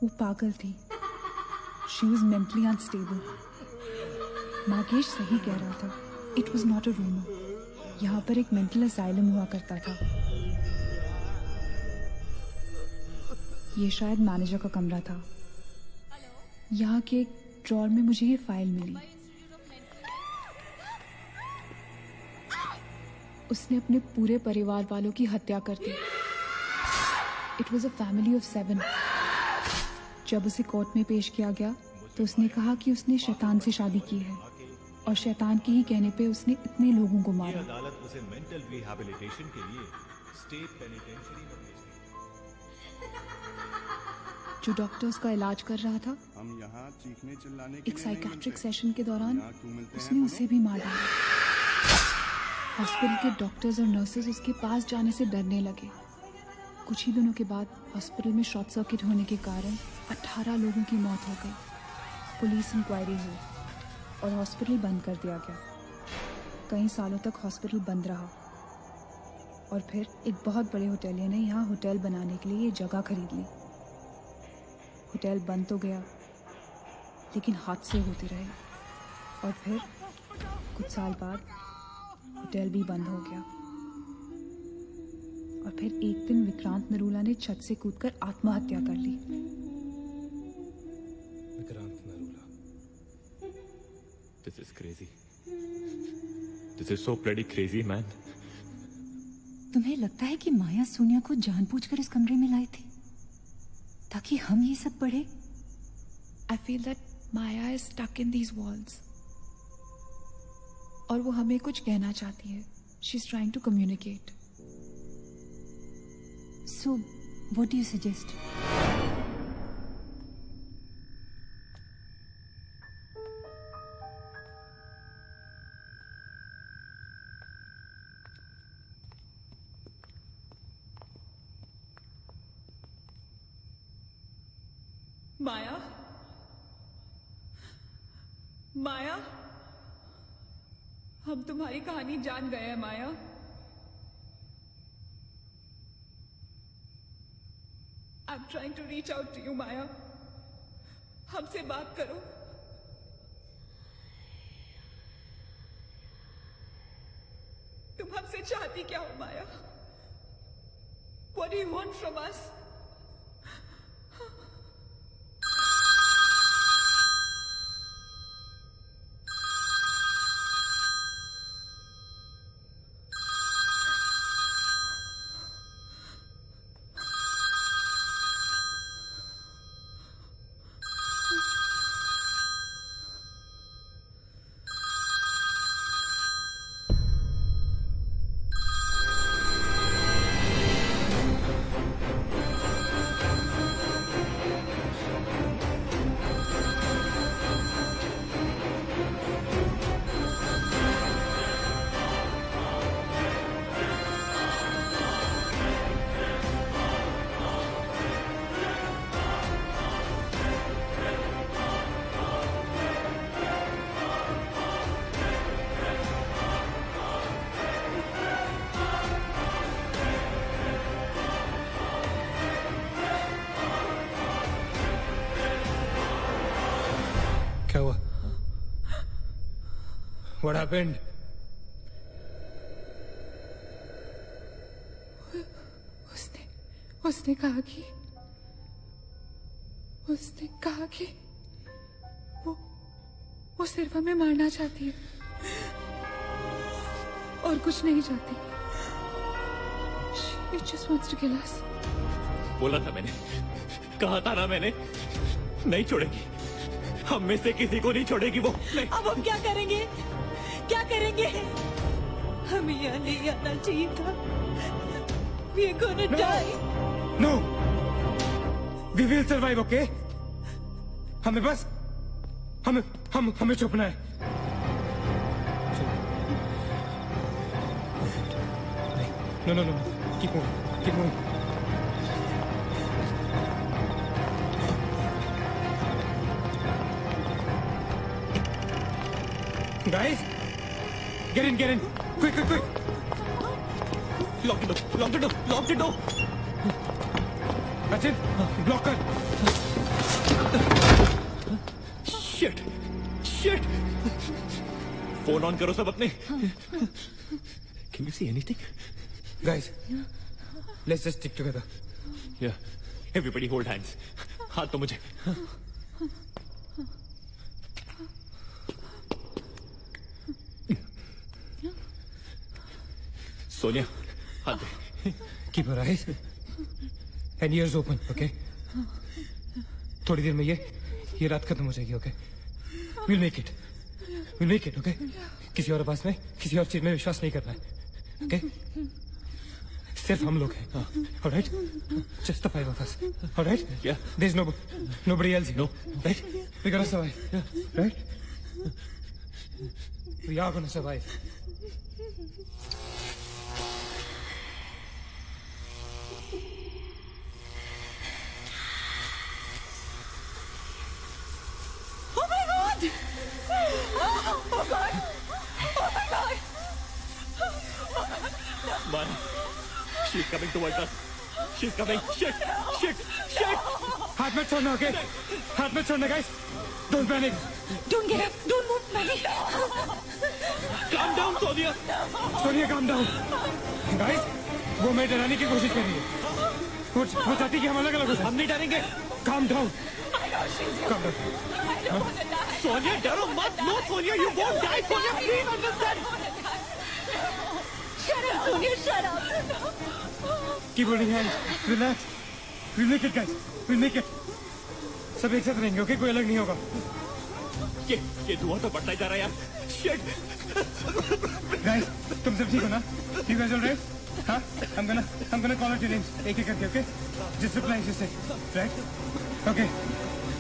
वो पागल थी। She was mentally unstable. Nagesh सही कह रहा था। It was not a rumour. यहाँ पर एक मेंटल असाइलम हुआ करता था। ये शायद मैनेजर का कमरा था। यहाँ के एक ड्रॉर में मुझे ये फाइल मिली। उसने अपने पूरे परिवार वालों की हत्या कर दी। It was a family of 7। जब उसे कोर्ट में पेश किया गया तो उसने कहा कि उसने शैतान से शादी की है और शैतान के ही कहने पे उसने इतने लोगों को मारा। अदालत उसे मेंटल रिहैबिलिटेशन के लिए स्टेट पेनिटेंशियरी में भेज दी। जो डॉक्टर उसका इलाज कर रहा था, हम यहाँ चीखने चिल्लाने के एक लिए साइकेट्रिक सेशन के दौरान यहाँ क्यों मिलते हैं उसने हम उसे भी मार डाला। हॉस्पिटल के डॉक्टर्स और नर्सेज उसके पास जाने से डरने लगे। कुछ ही दिनों के बाद हॉस्पिटल में शॉर्ट सर्किट होने के कारण 18 लोगों की मौत हो गई। पुलिस इंक्वायरी हुई और हॉस्पिटल बंद कर दिया गया। कई सालों तक हॉस्पिटल बंद रहा और फिर एक बहुत बड़े होटलियर ने यहाँ होटल बनाने के लिए ये जगह खरीद ली। होटल बंद तो गया, लेकिन हादसे होते रहे और फिर कुछ साल बाद होटल भी बंद हो गया। और फिर एक दिन विक्रांत नरूला ने छत से कूदकर आत्महत्या कर ली। Vikrant Narula. This is crazy. This is so bloody crazy, man. तुम्हें लगता है कि माया सोनिया को जानबूझकर इस कमरे में लाई थी ताकि हम ये सब पढ़े? I feel that Maya is stuck in these walls. और वो हमें कुछ कहना चाहती है। She's trying to communicate. So, what do you suggest? माया, माया, हम तुम्हारी कहानी जान गए हैं माया। I'm trying to reach out to you, माया। हमसे बात करो। तुम हमसे चाहती क्या हो माया? What do you want from us? क्या हुआ? What happened? उसने कहा कि वो सिर्फ हमें मारना चाहती है और कुछ नहीं चाहती। She just wants to kill us. बोला था मैंने, कहा था ना मैंने, नहीं छोड़ेगी, हम में से किसी को नहीं छोड़ेगी वो। नहीं। अब हम क्या करेंगे? क्या करेंगे? हमें यहाँ नहीं आना चाहिए था। We are gonna die. No, we will survive, okay? हमें बस हमें छुपना है. No. Keep moving. Guys, get in. Quick. Lock the door. That's it. Block her. Shit. Phone on करो सब अपने. Can you see anything? Guys, let's just stick together. Yeah. Everybody hold hands. हाथ तो मुझे. सोनिया, हाथ दे. Keep your eyes and ears open, okay? थोड़ी देर में ये रात खत्म हो जाएगी, okay? We'll make it, okay? किसी और आवाज में, किसी और चीज में विश्वास नहीं करना है, okay? सिर्फ हम लोग हैं, all right? Just the five of us, all right? Yeah. There's nobody else here, No. right? We're gonna survive, right? We are gonna survive. Oh my God! Oh God! Oh my God! Man, she's coming towards us. She's coming. Shit. हाथ मत छोड़ना, okay? हाथ मत छोड़ना, guys. Don't panic. Don't get up! Don't move, Maggie! Calm down, Sonia. Sonia, calm down. Guys, वो मैं डराने की कोशिश कर रही है. वो चाहती है कि हम अलग अलग हो जाएं. हम नहीं डरेंगे. Calm down. I know she's Calm down. I don't want to die. Sonia, डरो मत. No, Sonia, you won't die. Sonia, please understand. Shut up, Sonia, shut up! Keep holding hands. Relax. We'll make it, guys. We'll make it. सब एक साथ रहेंगे, okay? कोई अलग नहीं होगा. ये धुआं तो बढ़ता ही जा रहा है यार. Shit. Guys, तुम सब ठीक हो ना? You guys all right? हाँ? I'm gonna call out your names. एक एक करके, okay? Just reply, just say. Right? Okay.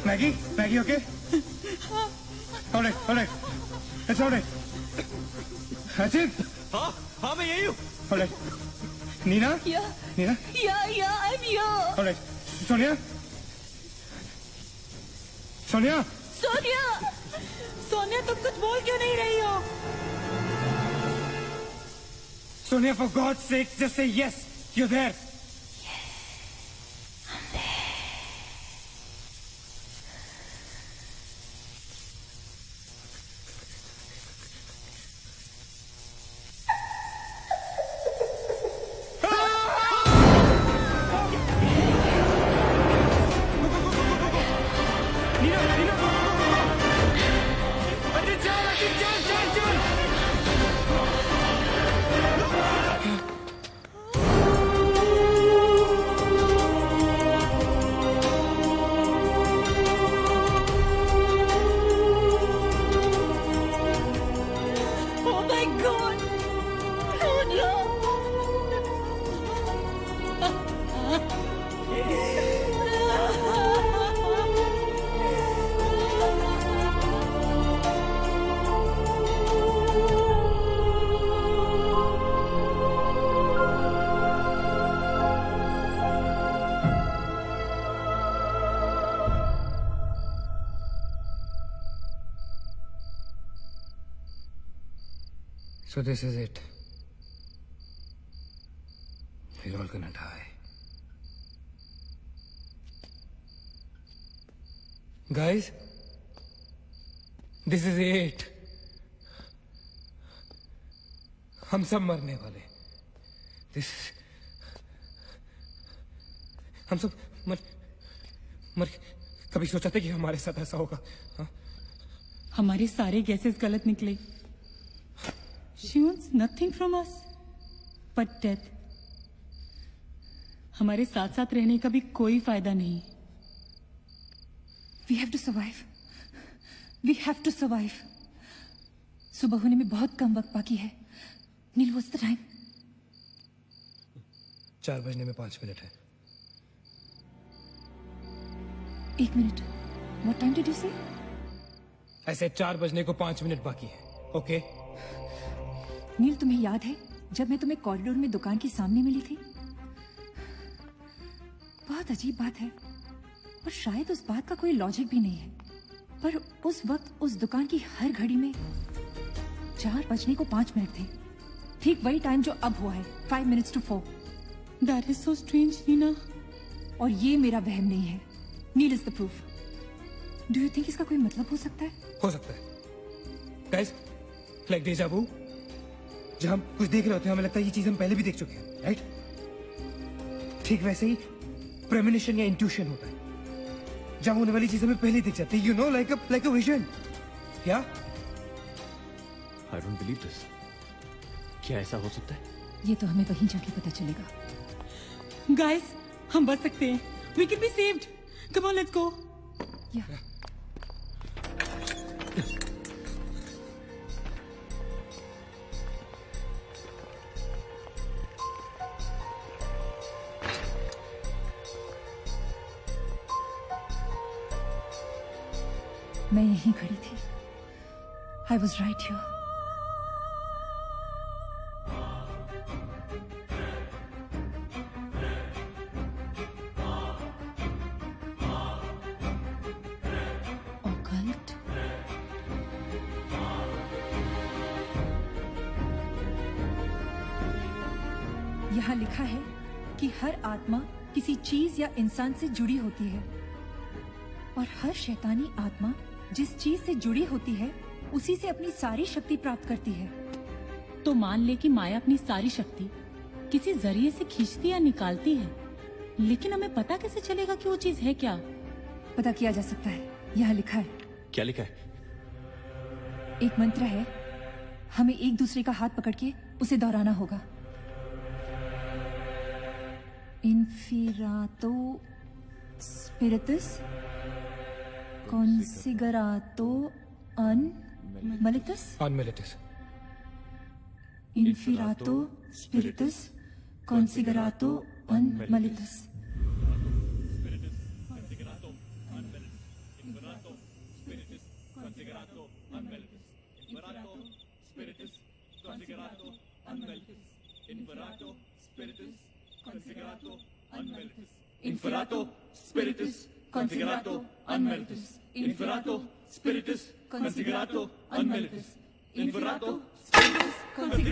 Maggie, okay? All right. It's all right. Achit? हाँ मैं यही हूँ. All right. Nina? Yeah. Nina? Yeah, I'm here. All right. Sonia? Sonia, तुम कुछ बोल क्यों नहीं रही हो? Sonia, for God's sake, just say yes. You're there. So this is it. We're all gonna die. Guys, this is it. हम सब मरने वाले. This हम सब मर कभी सोचा था कि हमारे साथ ऐसा होगा? हाँ? हमारे सारे गैसेस गलत निकले. She wants nothing from us but death. हमारे साथ साथ रहने का भी कोई फायदा नहीं. We have to survive. We have to survive. सुबह होने में बहुत कम वक्त बाकी है. नील, what's the time? 4 बजने में 5 मिनट है. 1 minute. What time did you say? ऐसे 4 बजने को 5 मिनट बाकी है. ओके? नील, तुम्हें याद है जब मैं तुम्हें कॉरिडोर में दुकान के सामने मिली थी? बहुत अजीब बात है और शायद उस बात का कोई लॉजिक भी नहीं है, पर उस वक्त उस दुकान की हर घड़ी में 4 बजने को 5 मिनट थे. ठीक वही टाइम जो अब हुआ है, 5 minutes to 4. That is so strange, Neena. और ये मेरा वहम नहीं है. Neel is the proof. Do you think इसका कोई मतलब हो सकता है? हो सकता है. Guys, like deja vu. जब हम कुछ देख रहे होते हैं हमें लगता है ये चीज हम पहले भी देख चुके हैं, राइट? ठीक वैसे ही प्रेमोनिशन या इंट्यूशन होता है. जब होने वाली चीज हमें पहले दिख जाती है, you know, like a vision. क्या? I don't believe this. क्या ऐसा हो सकता है? ये तो हमें वहीं जाके पता चलेगा. Guys, हम बच सकते हैं. We can be saved. Come on, let's go. Yeah. मैं यहीं खड़ी थी. I was right here. Occult. यहाँ लिखा है कि हर आत्मा किसी चीज या इंसान से जुड़ी होती है और हर शैतानी आत्मा जिस चीज से जुड़ी होती है उसी से अपनी सारी शक्ति प्राप्त करती है. तो मान ले कि माया अपनी सारी शक्ति किसी जरिए से खींचती या निकालती है, लेकिन हमें पता कैसे चलेगा कि वो चीज है क्या? पता किया जा सकता है. यहाँ लिखा है. क्या लिखा है? एक मंत्र है. हमें एक दूसरे का हाथ पकड़ के उसे दोहराना होगा. इन्फिरातो स्पिरिटस considerato unmelitus. Inferato spiritus considerato unmelitus. Inferato spiritus considerato unmelitus. Inferato spiritus considerato unmelitus. Inferato spiritus considerato unmelitus. Inferato spiritus considerato unmelitus. Inferato spiritus considerato unmelitus. Spiritus considerato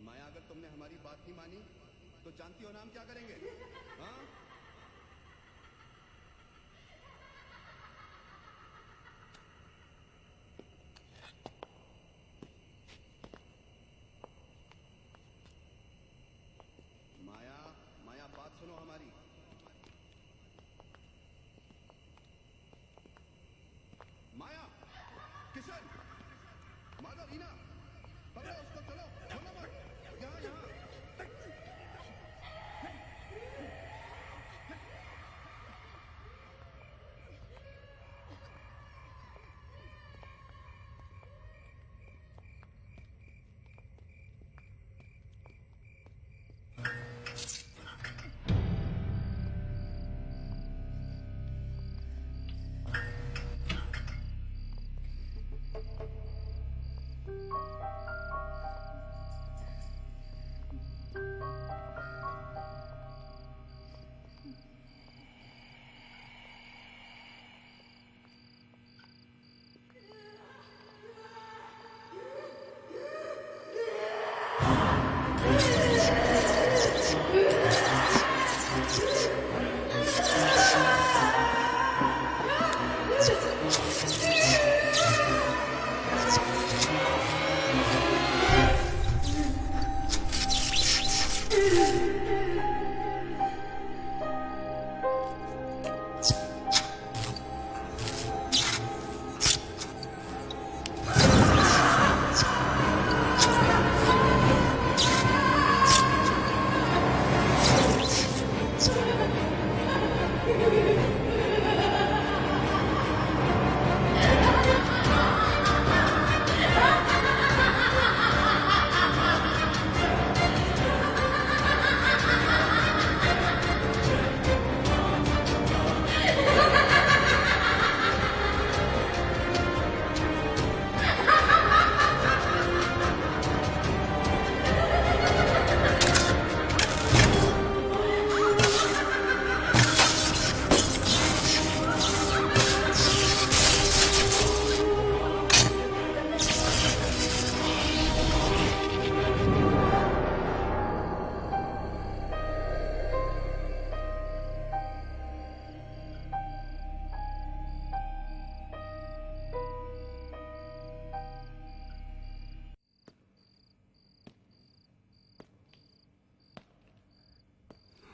माया, अगर तुमने हमारी बात नहीं मानी तो जानती हो ना हम क्या करेंगे? हाँ? माया, माया बात सुनो हमारी. माया, किशन, माधव, रीना, पकड़ो उसको, चलो, छोड़ो मत. यहाँ यहाँ.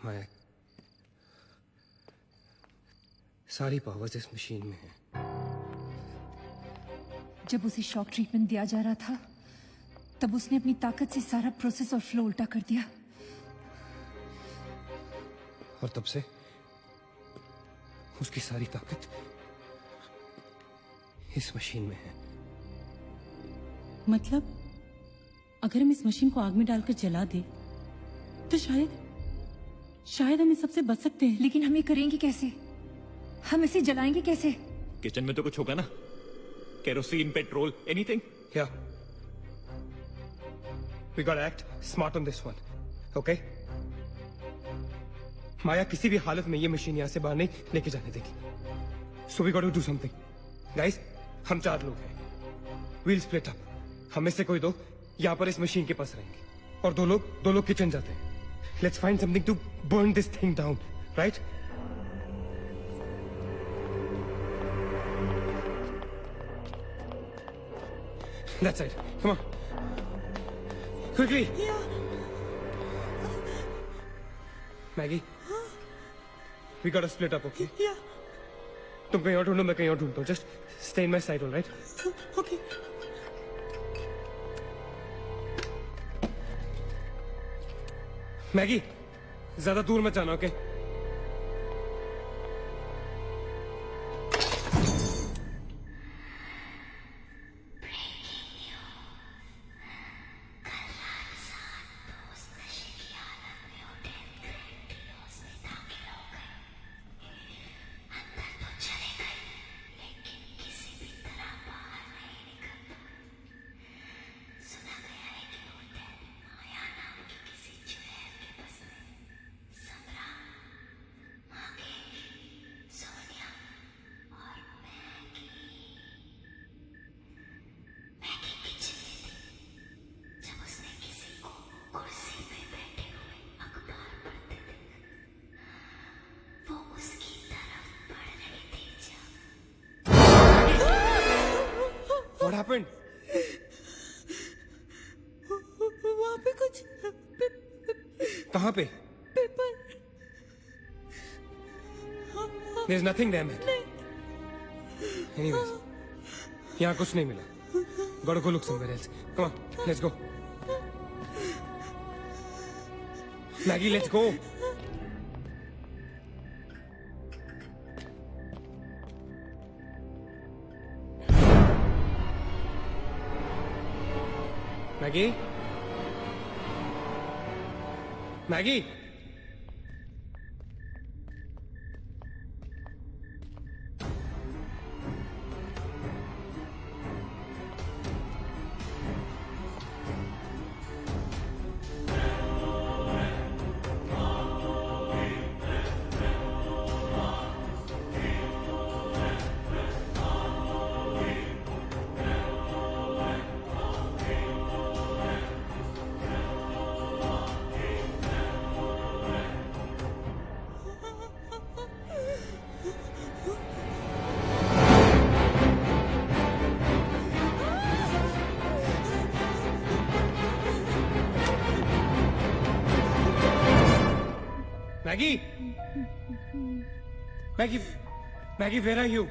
माया, सारी पावर्स इस मशीन में है। जब उसे शॉक ट्रीटमेंट दिया जा रहा था तब उसने अपनी ताकत से सारा प्रोसेस और फ्लो उल्टा कर दिया। और तब से उसकी सारी ताकत इस मशीन में है। मतलब अगर हम इस मशीन को आग में डालकर जला दे तो शायद हम इस सबसे बच सकते हैं। लेकिन हम ये करेंगे कैसे? हम इसे जलाएंगे कैसे? किचन में तो कुछ होगा ना, kerosene, petrol, anything. Yeah. We gotta act smart on this one. Okay? माया किसी भी हालत में ये मशीन यहां से बाहर नहीं लेके जाने देगी। So we gotta do something. Guys, हम 4 लोग हैं। We'll split up. हम में से कोई 2 यहां पर इस मशीन के पास रहेंगे और 2 लोग किचन जाते हैं। Let's find something to burn this thing down, right? That side. Come on. Quickly. Maggie. We gotta split up, okay? Yeah. तुम कहीं और ढूंढो, मैं कहीं और ढूंढता हूँ. Just stay in my side, all right? Okay. Maggie, ज्यादा दूर मत जाना, okay? What happened? वहाँ पे कुछ कहाँ पे? Paper. There's nothing there, man. Anyways, यहाँ कुछ नहीं मिला. Gotta go look somewhere else. Come on, let's go. Maggie, let's go. Maggie? Maggie? Maggie? Maggie, where are you?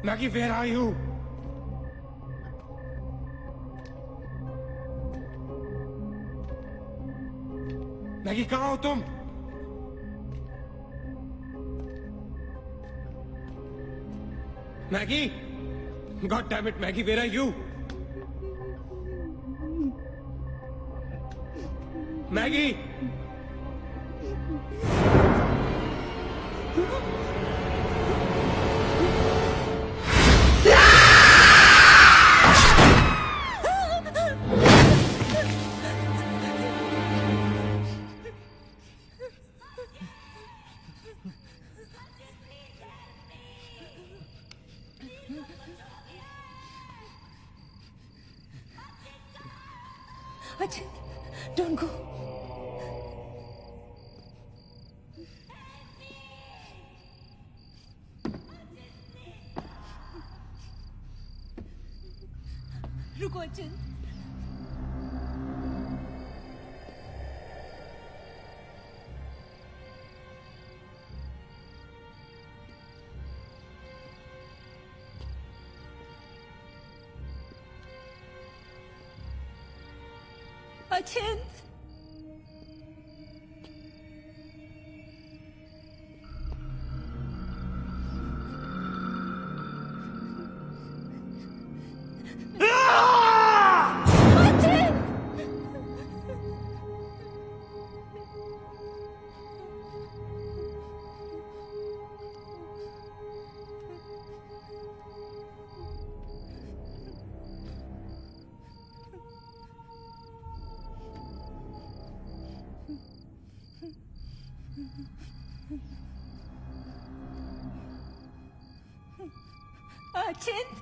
Maggie, where are you? Maggie, कहाँ हो तुम? Maggie? God damn it, Maggie, where are you? Maggie! Ajay, don't go. रुको अचिंत, अचिंत अचिंत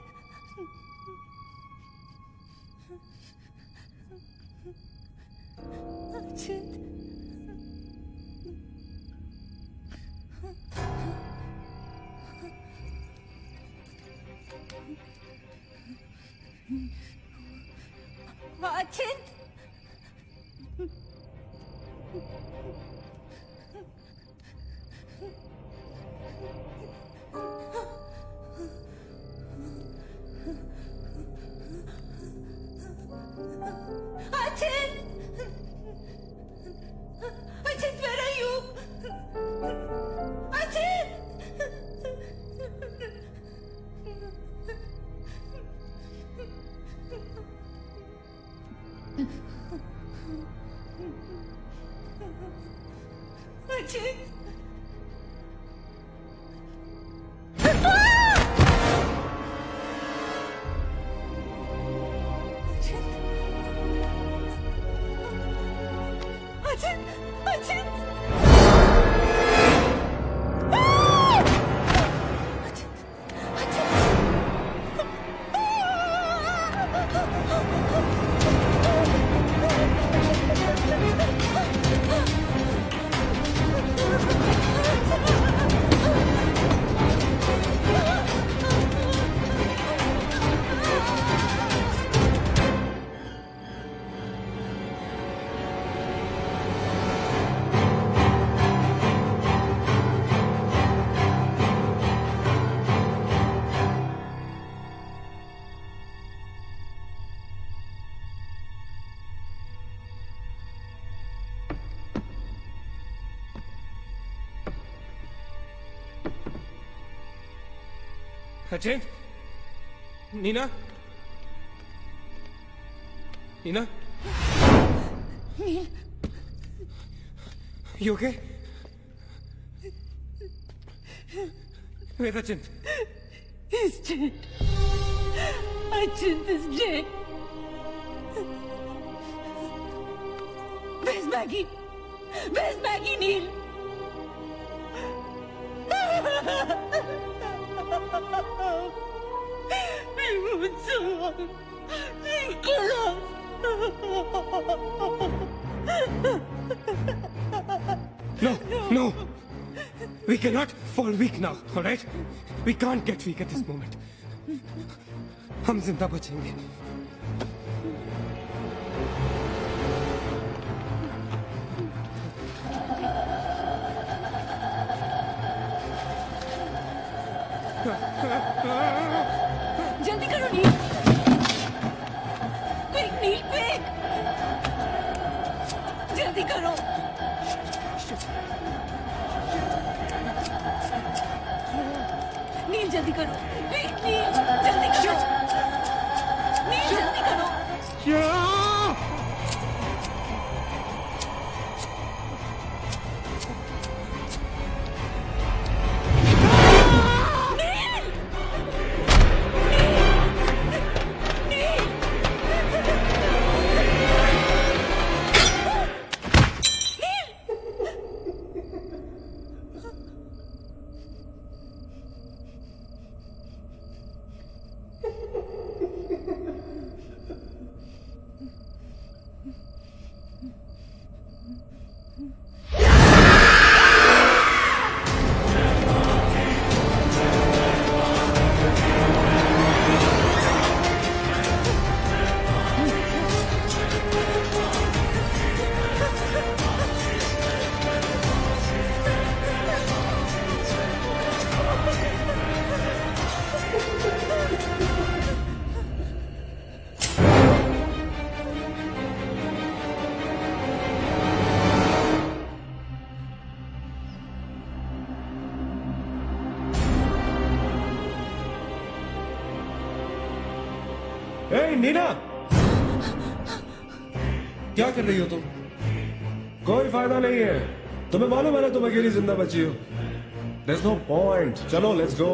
अचिंत अचिंत Ajit, where are you? Ajit! Ajit! Ajit! Ajit! अचिंत Neena Neena nil You okay? Where's Achint? He's dead. Achint is dead. Where's Maggie? Where's Maggie, Neil? We moved so long. She killed us. No. We cannot fall weak now, all right? We can't get weak at this moment. हम जिंदा बचेंगे. जल्दी करो नील. Quick, नील, quick. जल्दी करो. नील जल्दी करो. Quick, नील जल्दी करो. नील जल्दी करो. ए नीना, क्या कर रही हो तुम? कोई फायदा नहीं है, तुम्हें मालूम है ना तुम अकेली जिंदा बची हो. There's no point. चलो लेट्स गो.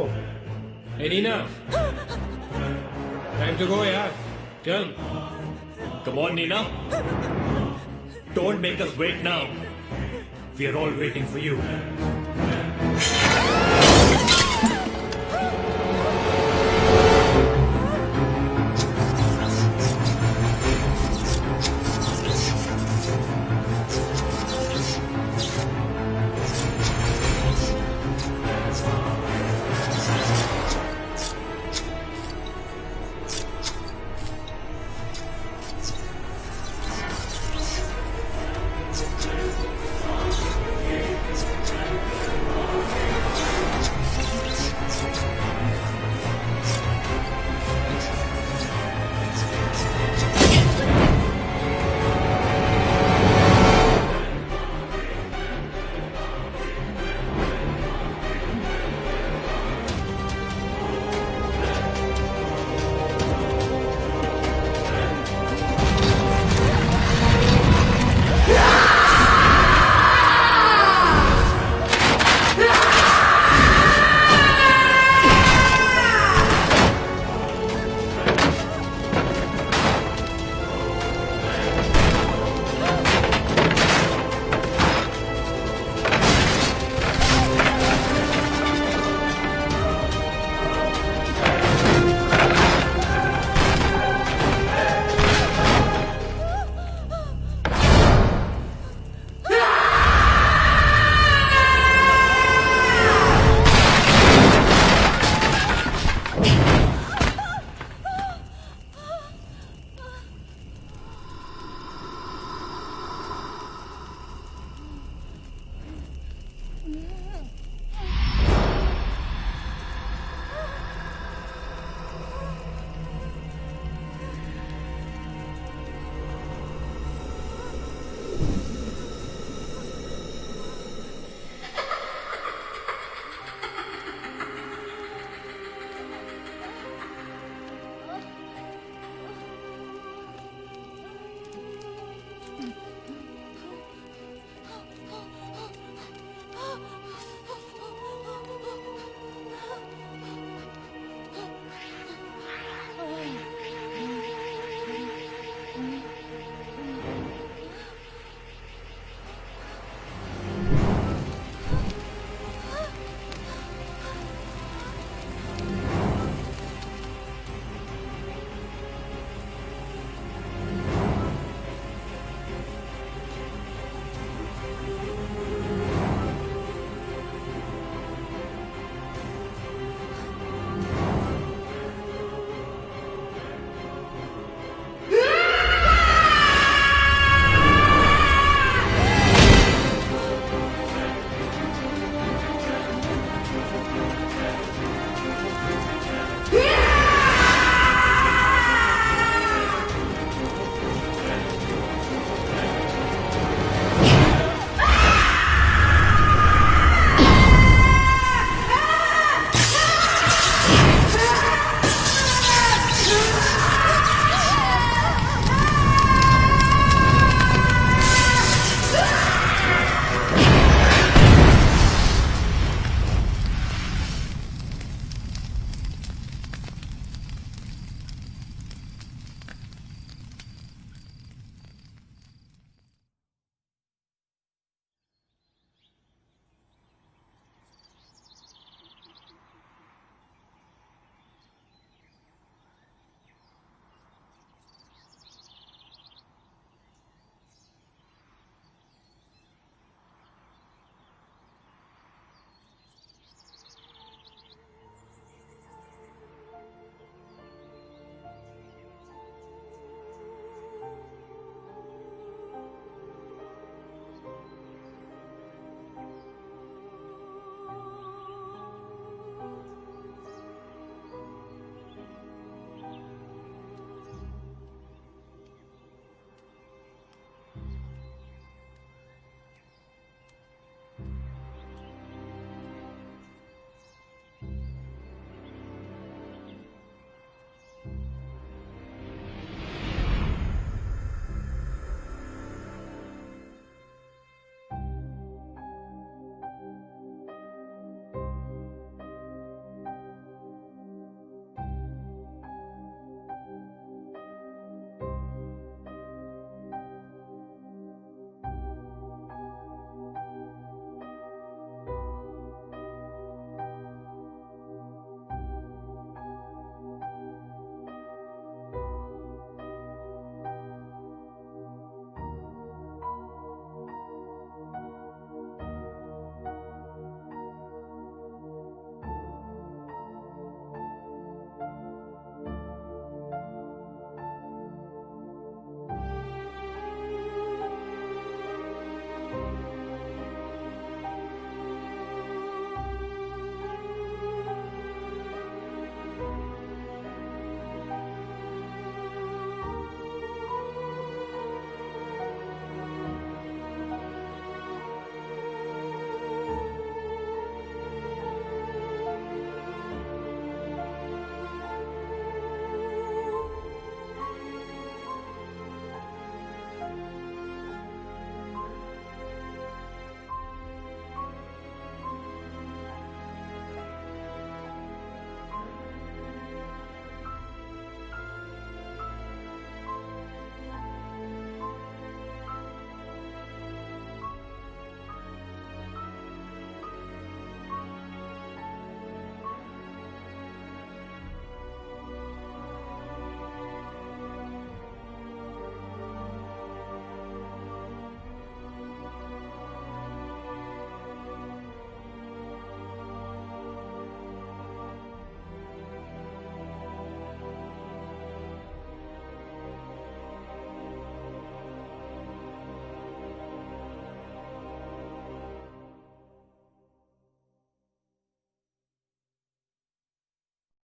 ए नीना, टाइम टू गो यार, चल. Come on, Nina. Don't make us wait now. We are all waiting for you.